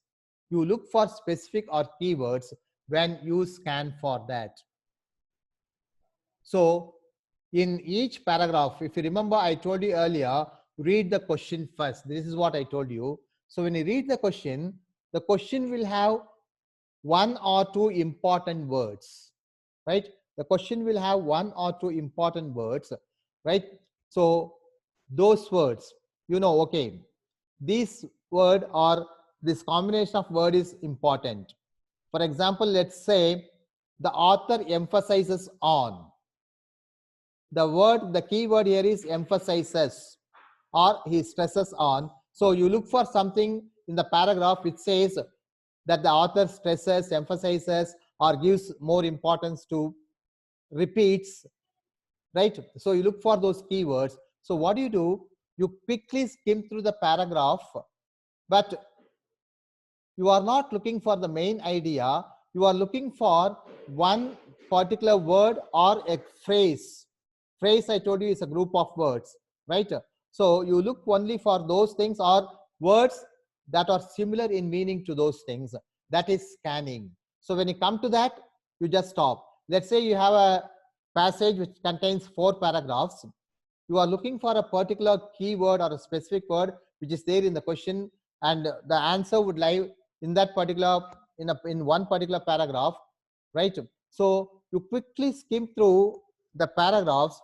You look for specific or keywords when you scan for that. So in each paragraph, if you remember, I told you earlier, read the question first. This is what I told you. So when you read the question will have 1 or 2 important words, right? The question will have 1 or 2 important words, right? So those words, okay, this word or this combination of word is important. For example, let's say the author emphasizes on. The key word here is emphasizes, or he stresses on. So you look for something in the paragraph which says that the author stresses, emphasizes, or gives more importance to, repeats, right? So you look for those keywords. So what do? You quickly skim through the paragraph, but you are not looking for the main idea, you are looking for one particular word or a phrase. Phrase, I told you, is a group of words, right? So you look only for those things or words that are similar in meaning to those things. That is scanning. So when you come to that, you just stop. Let's say you have a passage which contains 4 paragraphs. You are looking for a particular keyword or a specific word which is there in the question, and the answer would lie in that particular in one particular paragraph, right? So you quickly skim through the paragraphs.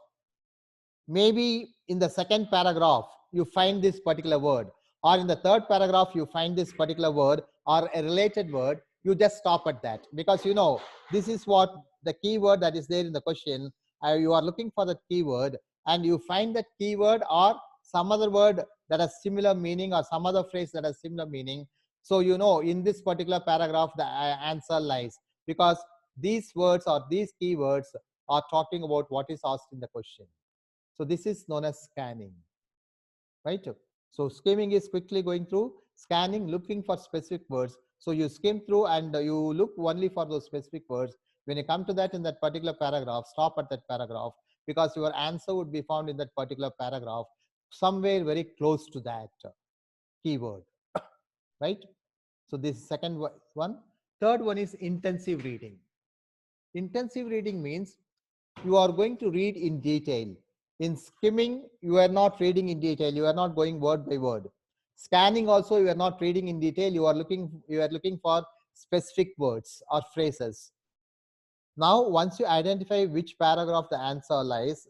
Maybe in the second paragraph you find this particular word, or in the third paragraph you find this particular word or a related word. You just stop at that, because you know this is what the keyword that is there in the question. You are looking for the keyword and you find that keyword or some other word that has similar meaning or some other phrase that has similar meaning. So you know in this particular paragraph the answer lies, because these words or these keywords are talking about what is asked in the question. So this is known as scanning, right? So skimming is quickly going through, scanning looking for specific words. So you skim through and you look only for those specific words. When you come to that in that particular paragraph, stop at that paragraph, because your answer would be found in that particular paragraph, somewhere very close to that keyword, right? So this is second one. Third one is intensive reading. Intensive reading means you are going to read in detail. In skimming, you are not reading in detail. You are not going word by word. Scanning also, you are not reading in detail. You are looking for specific words or phrases. Now, once you identify which paragraph the answer lies,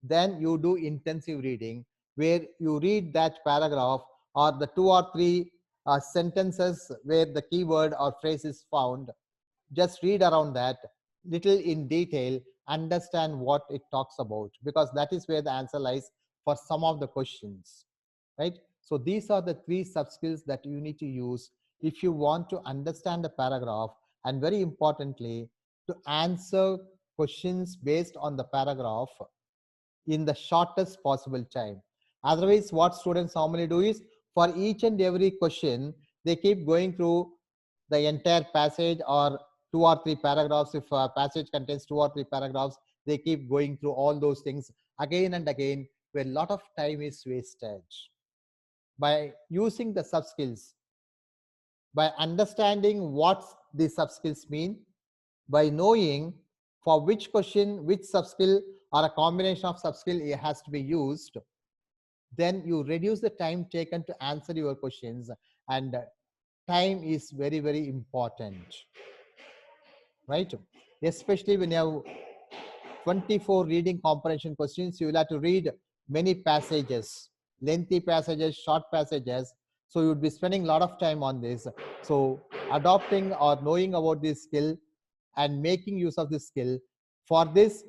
then you do intensive reading, where you read that paragraph or the 2 or 3 sentences where the keyword or phrase is found. Just read around that little in detail, understand what it talks about, because that is where the answer lies for some of the questions, right? So these are the 3 sub skills that you need to use if you want to understand a paragraph, and very importantly to answer questions based on the paragraph in the shortest possible time. Otherwise, what students normally do is, for each and every question, they keep going through the entire passage or 2 or 3 paragraphs. If a passage contains 2 or 3 paragraphs, they keep going through all those things again and again, where a lot of time is wasted. By using the sub skills, by understanding what the sub skills mean, by knowing for which question which sub skill or a combination of sub skill has to be used, then you reduce the time taken to answer your questions. And time is very, very important, right? Especially when you have 24 reading comprehension questions, you will have to read many passages, lengthy passages, short passages. So you would be spending a lot of time on this. So adopting or knowing about this skill and making use of this skill, for this,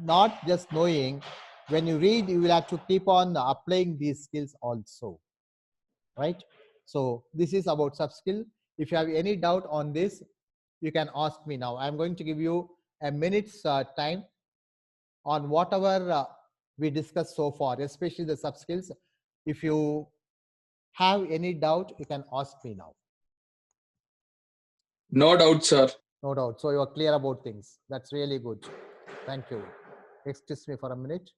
not just knowing, when you read, you will have to keep on applying these skills also, right? So this is about sub skill. If you have any doubt on this, you can ask me now. I'm going to give you a minute's time on whatever we discussed so far, especially the sub skills. If you have any doubt, you can ask me now. No doubt, sir. No doubt. So you are clear about things. That's really good. Thank you. Excuse me for a minute.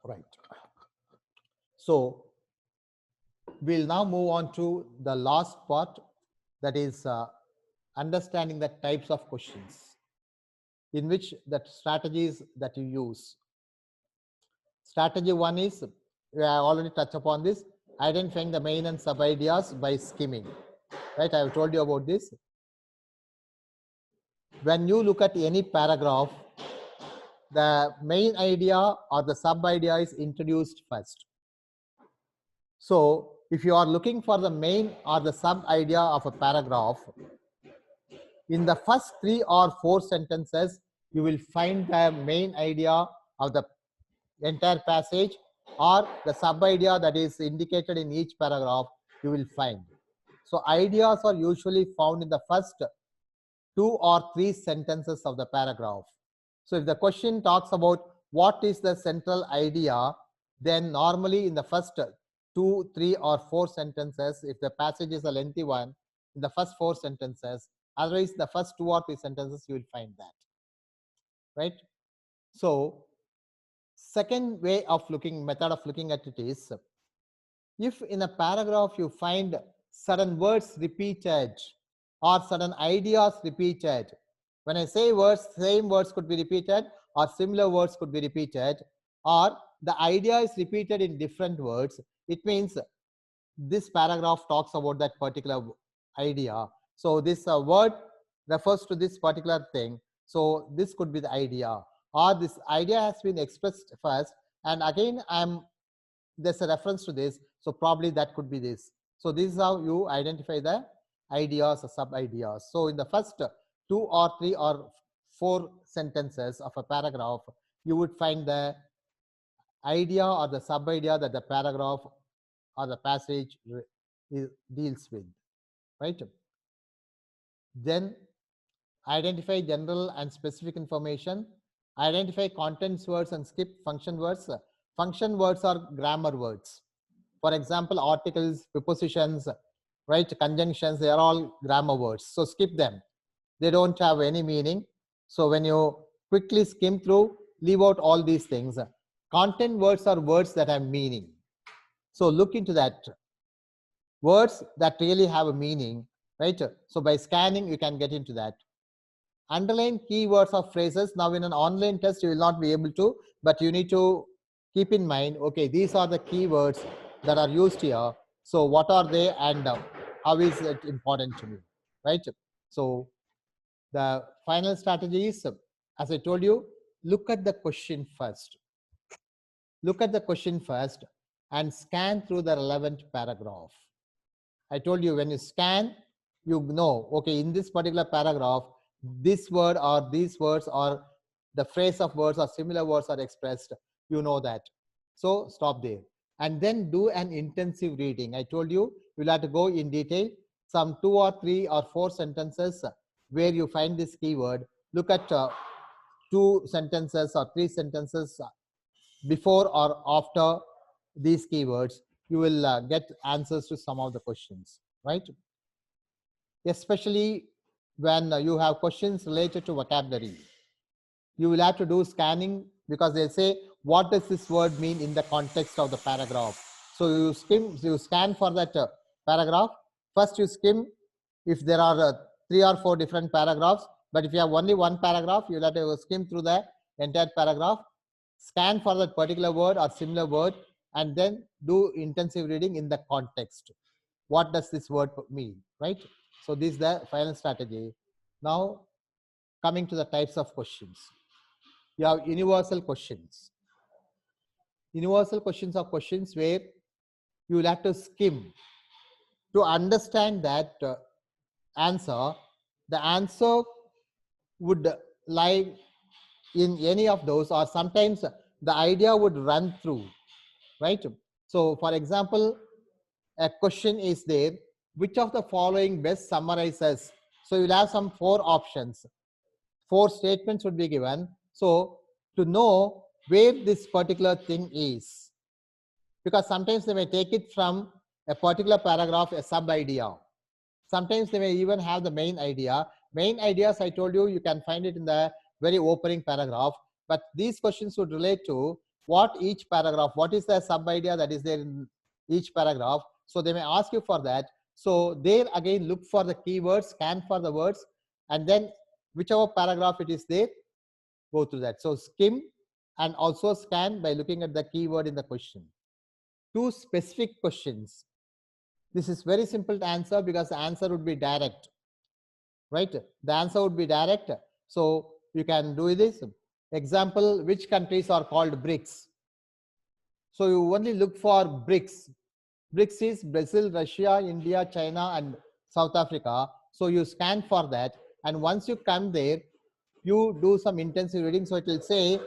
Right. So we'll now move on to the last part, that is understanding the types of questions, in which the strategies that you use. Strategy 1 is, I already touched upon this, identifying the main and sub ideas by skimming, right? I have told you about this. When you look at any paragraph, the main idea or the sub idea is introduced first. So if you are looking for the main or the sub idea of a paragraph, in the first 3 or 4 sentences, you will find the main idea of the entire passage, or the sub idea that is indicated in each paragraph you will find. So ideas are usually found in the first 2 or 3 sentences of the paragraph. So if the question talks about what is the central idea, then normally in the first 2, 3, or 4 sentences, if the passage is a lengthy one, in the first 4 sentences, otherwise the first 2 or 3 sentences you will find that, right? So second method of looking at it is, if in a paragraph you find certain words repeated or certain ideas repeated, when I say words, same words could be repeated or similar words could be repeated, or the idea is repeated in different words, it means this paragraph talks about that particular idea. So this word refers to this particular thing. So this could be the idea, or this idea has been expressed first, and again there's a reference to this. So probably that could be this. So this is how you identify the ideas or sub ideas. So in the first 2 or 3 or 4 sentences of a paragraph, you would find the idea or the sub idea that the paragraph or the passage deals with, right? Then identify general and specific information, identify contents words and skip function words. Function words are grammar words. For example, articles, prepositions, right, conjunctions, they are all grammar words. So skip them. They don't have any meaning. So when you quickly skim through, leave out all these things. Content words are words that have meaning. So look into that. Words that really have a meaning, right? So by scanning, you can get into that. Underline keywords or phrases. Now in an online test, you will not be able to, but you need to keep in mind, okay, these are the keywords that are used here. So what are they and how is it important to me, right? So the final strategy is, as I told you, look at the question first. Look at the question first and scan through the relevant paragraph. I told you, when you scan, you know, okay, in this particular paragraph, this word or these words or the phrase of words or similar words are expressed, you know that. So stop there. And then do an intensive reading. I told you, you'll have to go in detail, some 2 or 3 or 4 sentences where you find this keyword. Look at 2 sentences or 3 sentences before or after these keywords. You will get answers to some of the questions, right? Especially when you have questions related to vocabulary. You will have to do scanning, because they'll say, what does this word mean in the context of the paragraph? So you scan for that paragraph. First you skim if there are 3 or 4 different paragraphs, but if you have only one paragraph, you'll have to skim through the entire paragraph, scan for that particular word or similar word, and then do intensive reading in the context. What does this word mean, right? So this is the final strategy. Now coming to the types of questions. You have universal questions. Universal questions are questions where you will have to skim to understand that answer. The answer would lie in any of those, or sometimes the idea would run through, right? So for example, a question is there, which of the following best summarizes? So you'll have some 4 options, 4 statements would be given. So to know where this particular thing is, because sometimes they may take it from a particular paragraph, a sub idea. Sometimes they may even have the main idea. Main ideas, I told you, you can find it in the very opening paragraph, but these questions would relate to what each paragraph, what is the sub idea that is there in each paragraph. So they may ask you for that. So there again, look for the keywords, scan for the words, and then whichever paragraph it is there, go through that. So skim and also scan by looking at the keyword in the question. 2 specific questions. This is very simple to answer because the answer would be direct, right? The answer would be direct. So you can do this. Example, which countries are called BRICS? So you only look for BRICS. BRICS is Brazil, Russia, India, China, and South Africa. So you scan for that. And once you come there, you do some intensive reading. So it will say,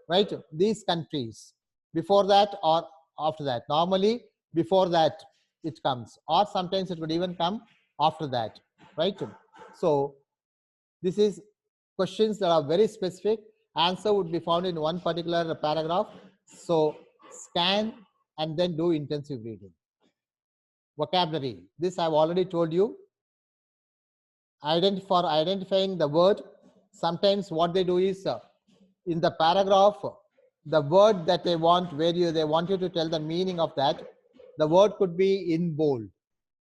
right, these countries, before that or after that. Normally, before that it comes, or sometimes it would even come after that, right? So this is questions that are very specific, answer would be found in one particular paragraph. So scan and then do intensive reading. Vocabulary, this I've already told you. For identifying the word, sometimes what they do is in the paragraph, the word that they want, they want you to tell the meaning of that, the word could be in bold.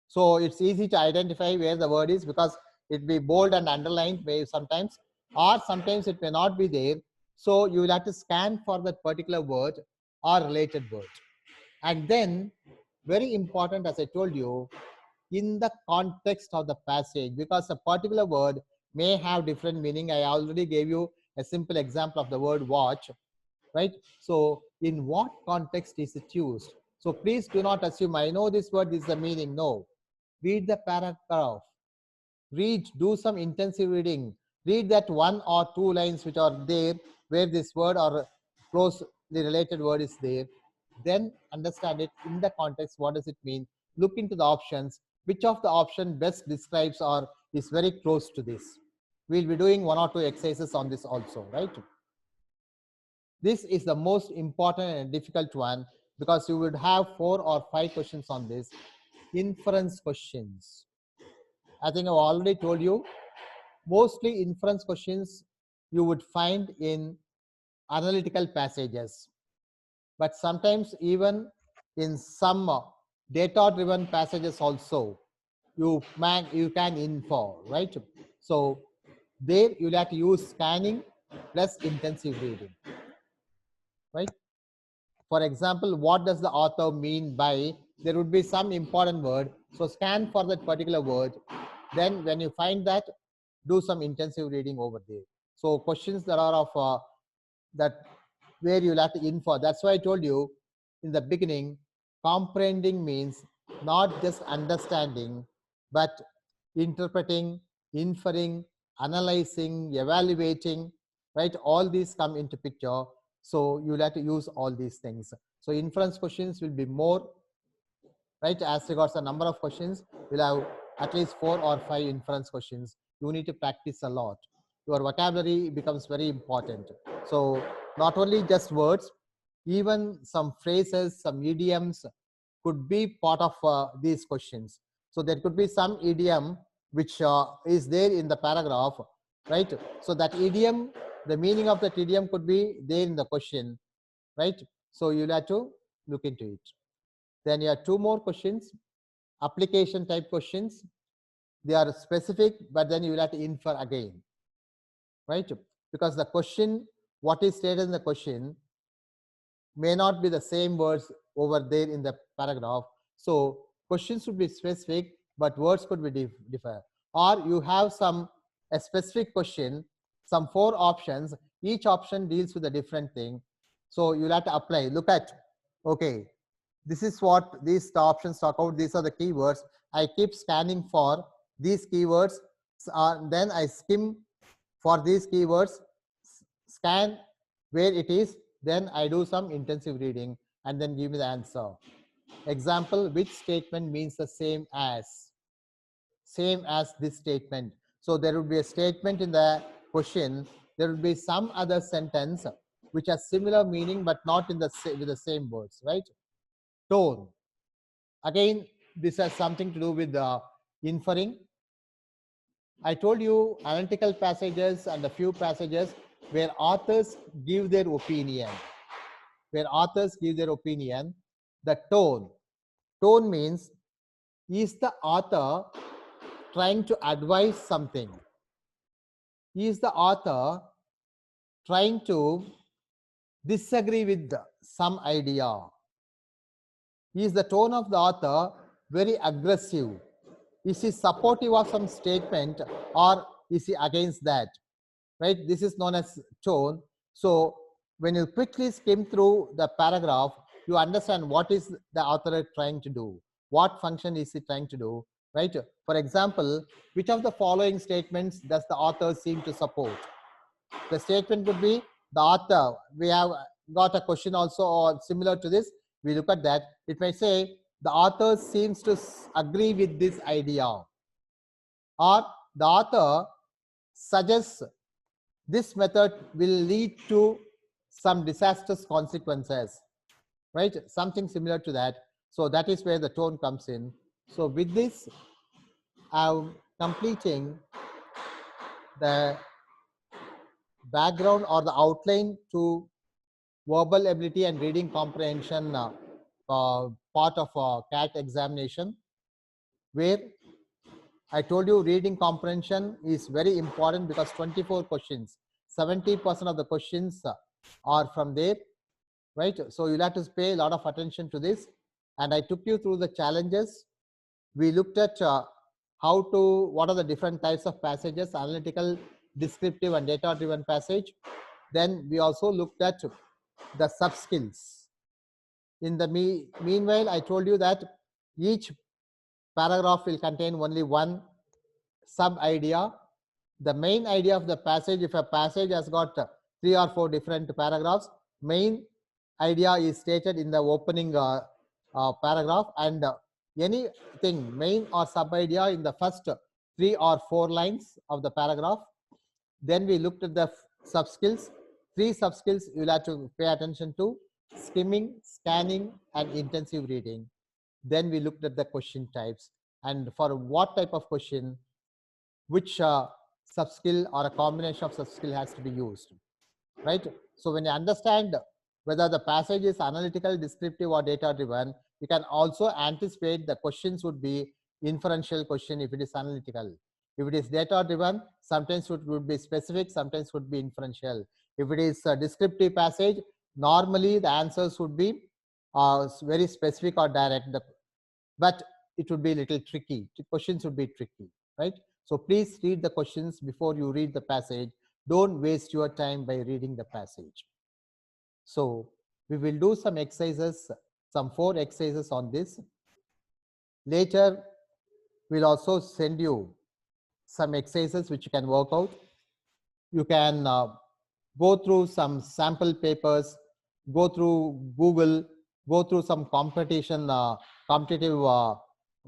So it's easy to identify where the word is because it be bold and underlined sometimes, or sometimes it may not be there. So you will have to scan for that particular word or related word. And then, very important, as I told you, in the context of the passage, because a particular word may have different meaning. I already gave you a simple example of the word watch, right? So in what context is it used? So please do not assume I know this word, this is the meaning. No, read the paragraph, read, do some intensive reading, read that one or two lines which are there where this word or closely related word is there, then understand it in the context. What does it mean? Look into the options, which of the option best describes or is very close to this. We'll be doing one or two exercises on this also, right? This is the most important and difficult one because you would have 4 or 5 questions on this. Inference questions. I think I've already told you, mostly inference questions you would find in analytical passages, but sometimes even in some data-driven passages also you can infer, right? So there you'll have to use scanning plus intensive reading, right? For example, what does the author mean by, there would be some important word, so scan for that particular word, then when you find that, do some intensive reading over there. So questions that are of that where you'll have to infer. That's why I told you in the beginning, comprehending means not just understanding, but interpreting, inferring, analyzing, evaluating, right? All these come into picture. So you'll have to use all these things. So inference questions will be more, right? As regards the number of questions, we'll have at least 4 or 5 inference questions. You need to practice a lot. Your vocabulary becomes very important. So not only just words, even some phrases, some idioms could be part of these questions. So there could be some idiom which is there in the paragraph, right? So that idiom, the meaning of that idiom could be there in the question, right? So you'll have to look into it. Then you have 2 more questions, application type questions. They are specific, but then you will have to infer again, right? Because the question, what is stated in the question may not be the same words over there in the paragraph. So questions should be specific, but words could be differ. Or you have a specific question, some 4 options, each option deals with a different thing. So you'll have to apply, look at, okay, this is what these options talk about, these are the keywords. I keep scanning for these keywords, then I skim for these keywords, scan where it is, then I do some intensive reading and then give me the answer. Example, which statement means the same as this statement. So there would be a statement in the question, there will be some other sentence which has similar meaning but not in with the same words, right? Tone. Again, this has something to do with the inferring. I told you analytical passages and a few passages where authors give their opinion. The tone. Tone means, is the author trying to advise something? Is the author trying to disagree with some idea? Is the tone of the author very aggressive? Is he supportive of some statement or is he against that? Right? This is known as tone. So when you quickly skim through the paragraph, you understand what is the author trying to do. What function is he trying to do? Right? For example, which of the following statements does the author seem to support? The statement could be the author. We have got a question also or similar to this. We look at that. It may say the author seems to agree with this idea, or the author suggests this method will lead to some disastrous consequences, right? Something similar to that. So that is where the tone comes in. So with this, I'm completing the background or the outline to verbal ability and reading comprehension part of CAT examination, where I told you reading comprehension is very important because 24 questions, 70% of the questions are from there, right? So you'll have to pay a lot of attention to this. And I took you through the challenges. We looked at what are the different types of passages, analytical, descriptive, and data-driven passage. Then we also looked at the sub-skills. In the meanwhile, I told you that each paragraph will contain only one sub-idea. The main idea of the passage, if a passage has got 3 or 4 different paragraphs, main idea is stated in the opening paragraph, and anything main or sub-idea in the first 3 or 4 lines of the paragraph. Then we looked at the sub-skills. 3 sub-skills you'll have to pay attention to: skimming, scanning, and intensive reading. Then we looked at the question types, and for what type of question, which sub-skill or a combination of sub-skill has to be used, right? So when you understand whether the passage is analytical, descriptive, or data-driven, you can also anticipate the questions would be inferential question if it is analytical. If it is data-driven, sometimes it would be specific, sometimes it would be inferential. If it is a descriptive passage, normally the answers would be very specific or direct, but it would be a little tricky. The questions would be tricky, right? So please read the questions before you read the passage. Don't waste your time by reading the passage. So we will do some exercises, some 4 exercises on this. Later, we'll also send you some exercises which you can work out. You can go through some sample papers, go through Google, go through some competitive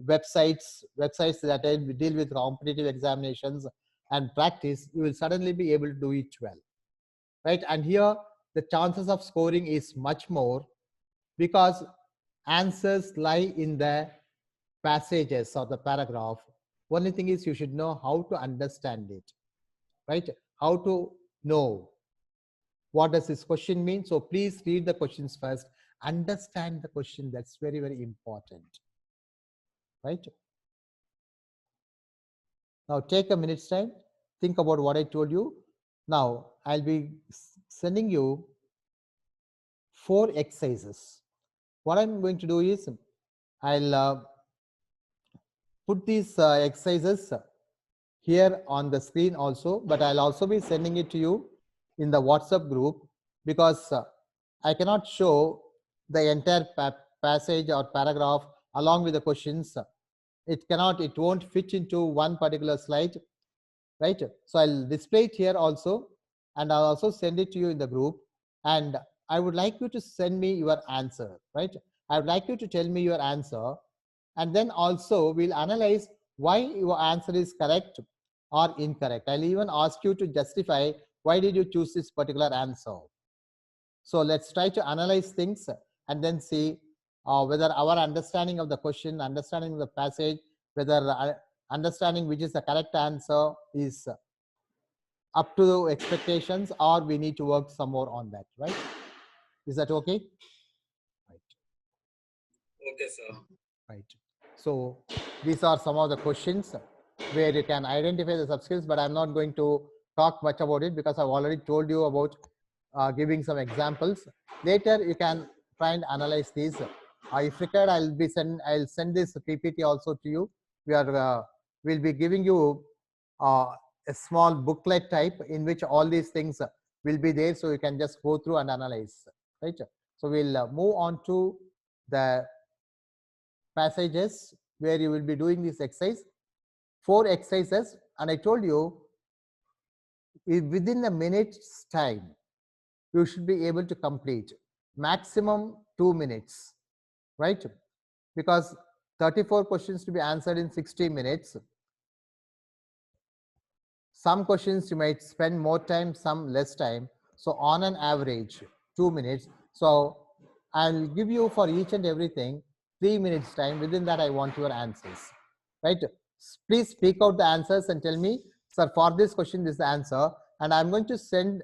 websites that deal with competitive examinations, and practice. You will suddenly be able to do it well, right? And here the chances of scoring is much more because answers lie in the passages or the paragraph. Only thing is you should know how to understand it, right? How to know what does this question mean. So please read the questions first, understand the question. That's very, very important, right? Now take a minute's time, think about what I told you. Now I'll be sending you 4 exercises. What I'm going to do is I'll put these exercises here on the screen also, but I'll also be sending it to you in the WhatsApp group because I cannot show the entire passage or paragraph along with the questions. It won't fit into one particular slide, right? So I'll display it here also, and I'll also send it to you in the group. And I would like you to send me your answer, right? I would like you to tell me your answer, and then also we'll analyze why your answer is correct or incorrect. I'll even ask you to justify why did you choose this particular answer. So let's try to analyze things and then see whether our understanding of the question, understanding of the passage, whether understanding which is the correct answer is up to expectations, or we need to work some more on that, right? Is that okay? Right. Okay, sir. Right. So these are some of the questions where you can identify the sub-skills, but I'm not going to talk much about it because I've already told you about giving some examples. Later you can try and analyze these. If required, I'll send this PPT also to you. We'll be giving you a small booklet type in which all these things will be there, so you can just go through and analyze, right? So we'll move on to the passages where you will be doing this exercise. 4 exercises, and I told you within a minute's time you should be able to complete, maximum 2 minutes, right? Because 34 questions to be answered in 60 minutes. Some questions you might spend more time, some less time. So on an average, 2 minutes. So I'll give you for each and everything 3 minutes time. Within that, I want your answers, right? Please speak out the answers and tell me, sir, for this question, this is the answer. And I'm going to send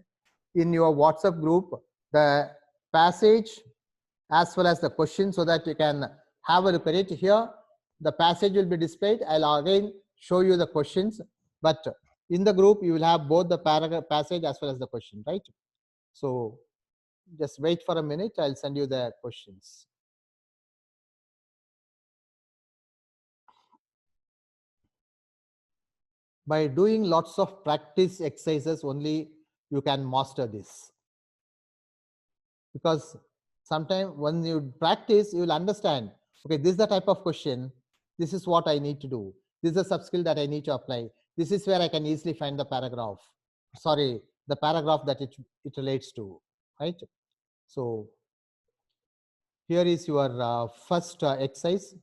in your WhatsApp group the passage as well as the question so that you can have a look at it. Here, the passage will be displayed. I'll again show you the questions, but in the group, you will have both the paragraph passage as well as the question, right? So just wait for a minute. I'll send you the questions. By doing lots of practice exercises only, you can master this. Because sometimes when you practice, you will understand, okay, this is the type of question. This is what I need to do. This is a sub-skill that I need to apply. This is where I can easily find the paragraph. Sorry, the paragraph that it relates to, right? So here is your first exercise,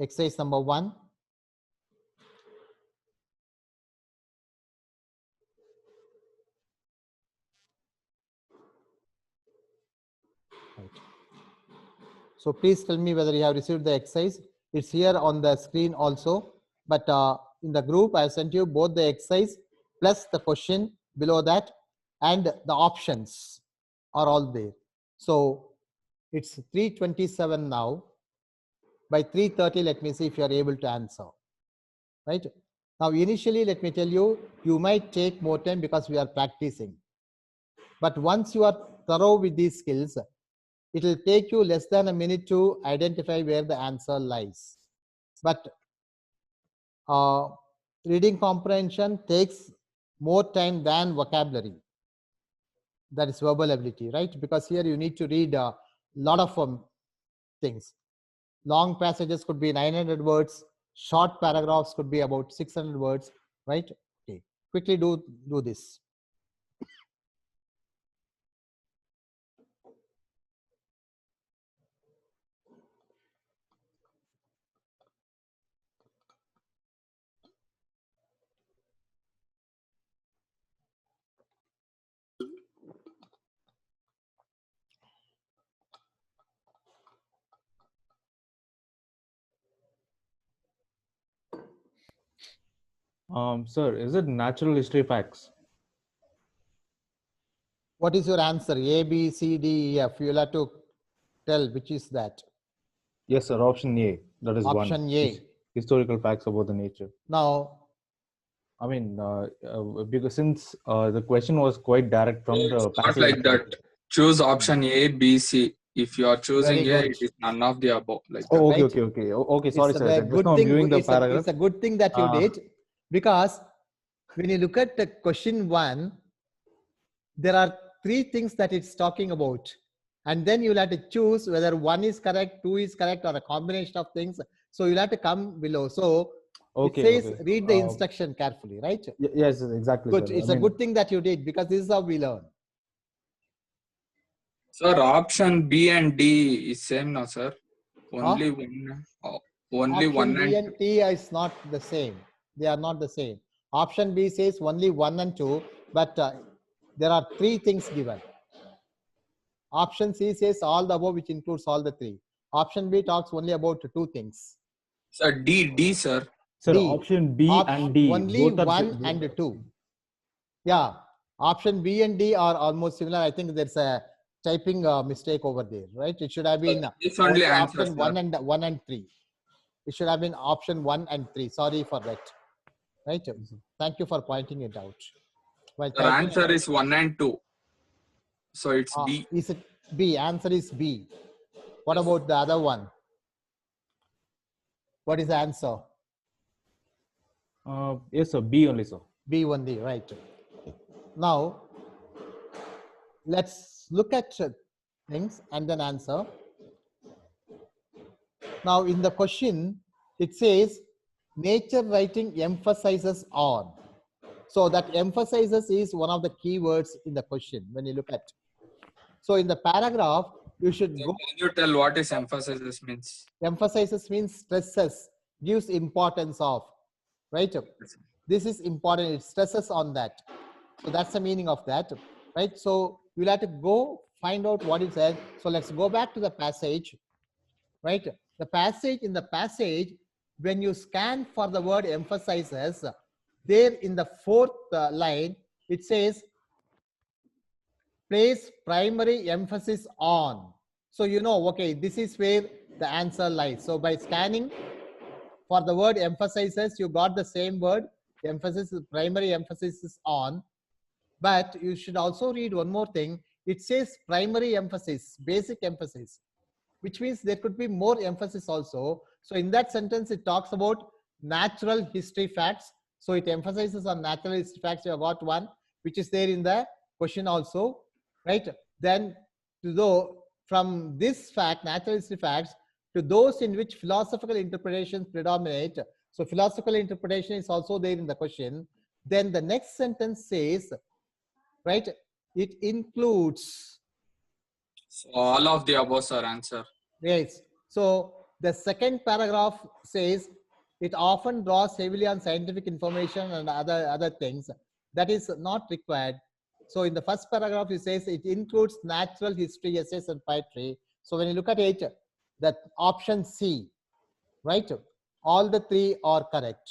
exercise number 1. Right. So please tell me whether you have received the exercise. It's here on the screen also, but in the group I sent you both the exercise plus the question below that, and the options are all there. So it's 3:27 now. By 3:30, let me see if you are able to answer. Right now, initially, let me tell you, you might take more time because we are practicing. But once you are thorough with these skills, it will take you less than a minute to identify where the answer lies. But reading comprehension takes more time than vocabulary. That is verbal ability, right? Because here you need to read a lot of things. Long passages could be 900 words. Short paragraphs could be about 600 words, right? Okay, quickly do this. Sir, is it natural history facts? What is your answer? A, B, C, D, E, F. You'll have to tell which is that. Yes, sir. Option A. That is Option one. A. Historical facts about the nature. Now, I mean, because since the question was quite direct from the It's not passage like itself. that. Choose option A, B, C. If you are choosing Very A, good. it is none of the above. Like that. Oh, okay, Right? okay. Okay, sorry, It's sir. a Just good now I'm thing. viewing the It's paragraph. a good thing that you did, because when you look at the question 1, there are 3 things that it's talking about, and then you'll have to choose whether 1 is correct, 2 is correct, or a combination of things. So you'll have to come below. So Okay, it says okay. read the instruction carefully, right? Yes, exactly. Good. Sir. It's a good thing that you did, because this is how we learn. Sir, option B and D is same now, sir. Only one. Only Option one B and and T is not the same. They are not the same. Option B says only 1 and 2, but there are 3 things given. Option C says all the above, which includes all the 3. Option B talks only about 2 things. Sir, D, sir. Sir, D. option B and D. Only both are 1 and 2. Yeah. Option B and D are almost similar. I think there's a typing mistake over there, right? It should have been This only answer, option sir. 1 and 3. It should have been option 1 and 3. Sorry for that. Right? Thank you for pointing it out. Well, The answer is 1 and 2. So it's B. Is it B? Answer is B. What about the other one? What is the answer? Yes, sir. B only, sir. B only, right. Now, let's look at things and then answer. Now, in the question, it says nature writing emphasizes on. So that emphasizes is one of the keywords in the question when you look at. So in the paragraph, you should go. Can you tell what is emphasizes means? Emphasizes means stresses, gives importance of, right? This is important. It stresses on that. So that's the meaning of that, right? So you'll have to go find out what it says. So let's go back to the passage, right? The passage, in the passage, when you scan for the word emphasizes, there in the fourth line, it says, place primary emphasis on. So you know, okay, this is where the answer lies. So by scanning for the word emphasizes, you got the same word, emphasis, primary emphasis is on. But you should also read one more thing. It says primary emphasis, basic emphasis, which means there could be more emphasis also. So in that sentence, it talks about natural history facts. So it emphasizes on natural history facts. You have got one, which is there in the question also, right? Then to though from this fact, natural history facts, to those in which philosophical interpretations predominate. So philosophical interpretation is also there in the question. Then the next sentence says, right, it includes. So all of the above, sir, answer. Yes. So the second paragraph says it often draws heavily on scientific information and other things. That is not required. So in the first paragraph, it says it includes natural history, essays, and poetry. So when you look at it, that option C, right? All the three are correct.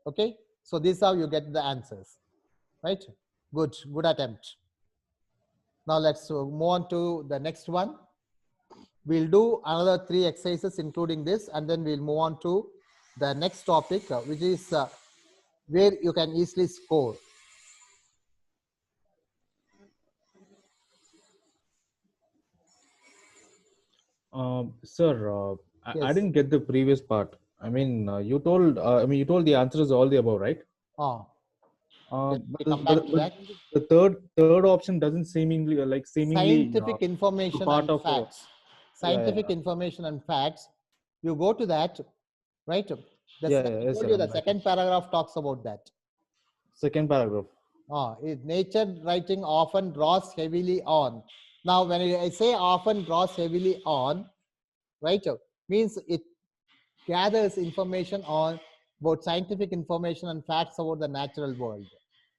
Okay. So this is how you get the answers, right? Good attempt. Now let's move on to the next one. We'll do another 3 exercises including this, and then we'll move on to the next topic, which is where you can easily score. Sir, I Yes. didn't get the previous part. I mean, you told the answers all the above, right? Oh, let me But, come back to that. the third option doesn't seemingly Scientific information part and of facts. Scientific information and facts. You go to that, right? I yes, told sir, you I'm the right. second paragraph talks about that. Second paragraph. Nature writing often draws heavily on. Now, when I say often draws heavily on, right, means it gathers information on about scientific information and facts about the natural world.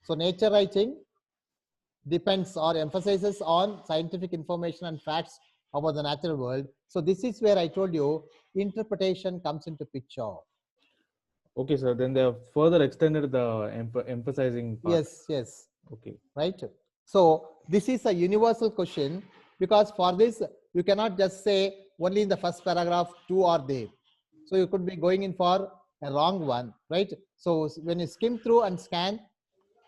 So nature writing depends or emphasizes on scientific information and facts about the natural world. So this is where I told you interpretation comes into picture. Okay, sir. Then they have further extended the emphasizing part. Yes. Okay. Right. So this is a universal question, because for this you cannot just say only in the first paragraph 2 are there. So you could be going in for a wrong one, right? So when you skim through and scan,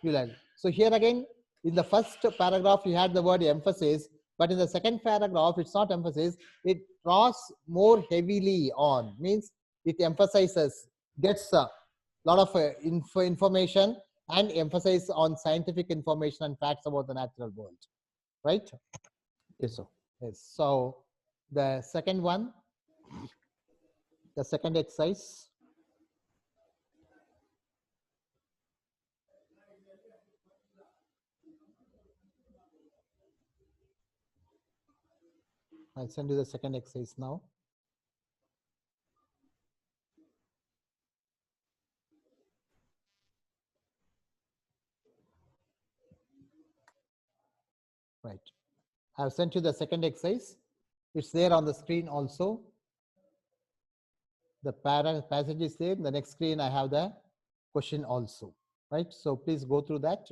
you'll have. So here again, in the first paragraph, you had the word emphasis, but in the second paragraph, it's not emphasis. It draws more heavily on, means it emphasizes, gets a lot of information and emphasize on scientific information and facts about the natural world, right? Yes, sir. Yes. So the second one, the second exercise. I'll send you the second exercise now. Right. I've sent you the second exercise. It's there on the screen also. The passage is there. In the next screen, I have the question also. Right. So please go through that.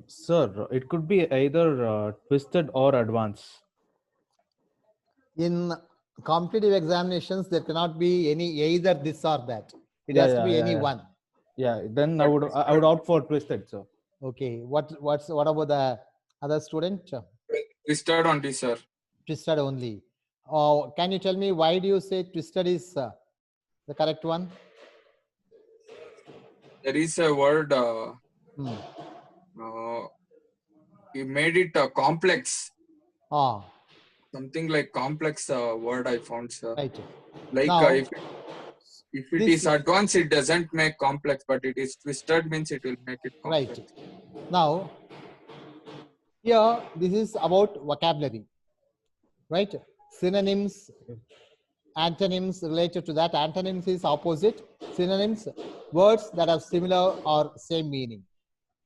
Sir, it could be either twisted or advanced. In competitive examinations, there cannot be any either this or that. It Yeah, has to yeah, be yeah, any yeah. one. Yeah, then I But would opt for twisted, sir. Okay. What about the other student? twisted only, sir. Twisted only. Can you tell me why do you say twisted is the correct one? There is a word. Hmm. You made it complex. Ah, Something like complex word I found, sir. right. Like Now, if it this is advanced, it doesn't make complex, but it is twisted means it will make it complex. right. Now, here this is about vocabulary, right? Synonyms, antonyms related to that. Antonyms is opposite. Synonyms, words that have similar or same meaning.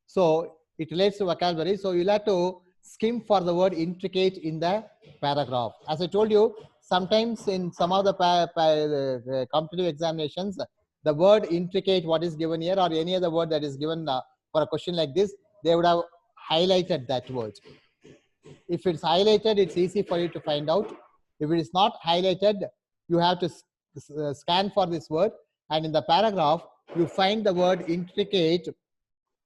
So it relates to vocabulary. So you'll have to skim for the word intricate in the paragraph. As I told you, sometimes in some of the competitive examinations, the word intricate, what is given here, or any other word that is given for a question like this, they would have highlighted that word. If it's highlighted, it's easy for you to find out. If it is not highlighted, you have to scan for this word. And in the paragraph, you find the word intricate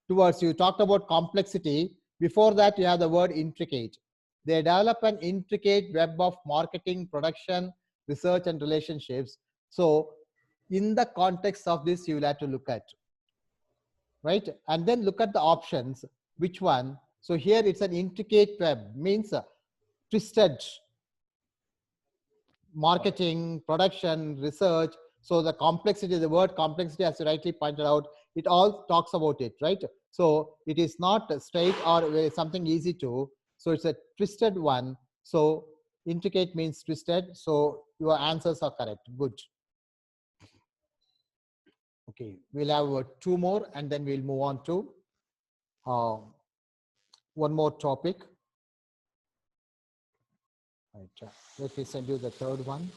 towards, you talked about complexity. Before that, you have the word intricate. They develop an intricate web of marketing, production, research, and relationships. So in the context of this, you will have to look at, right? And then look at the options, which one. So here it's an intricate web, means twisted marketing, production, research. So the complexity, the word complexity, as you rightly pointed out, it all talks about it, right? So it is not straight or something easy to. So it's a twisted one. So intricate means twisted. So your answers are correct. Good. Okay, we'll have two more and then we'll move on to one more topic. Right. Let me send you the third one.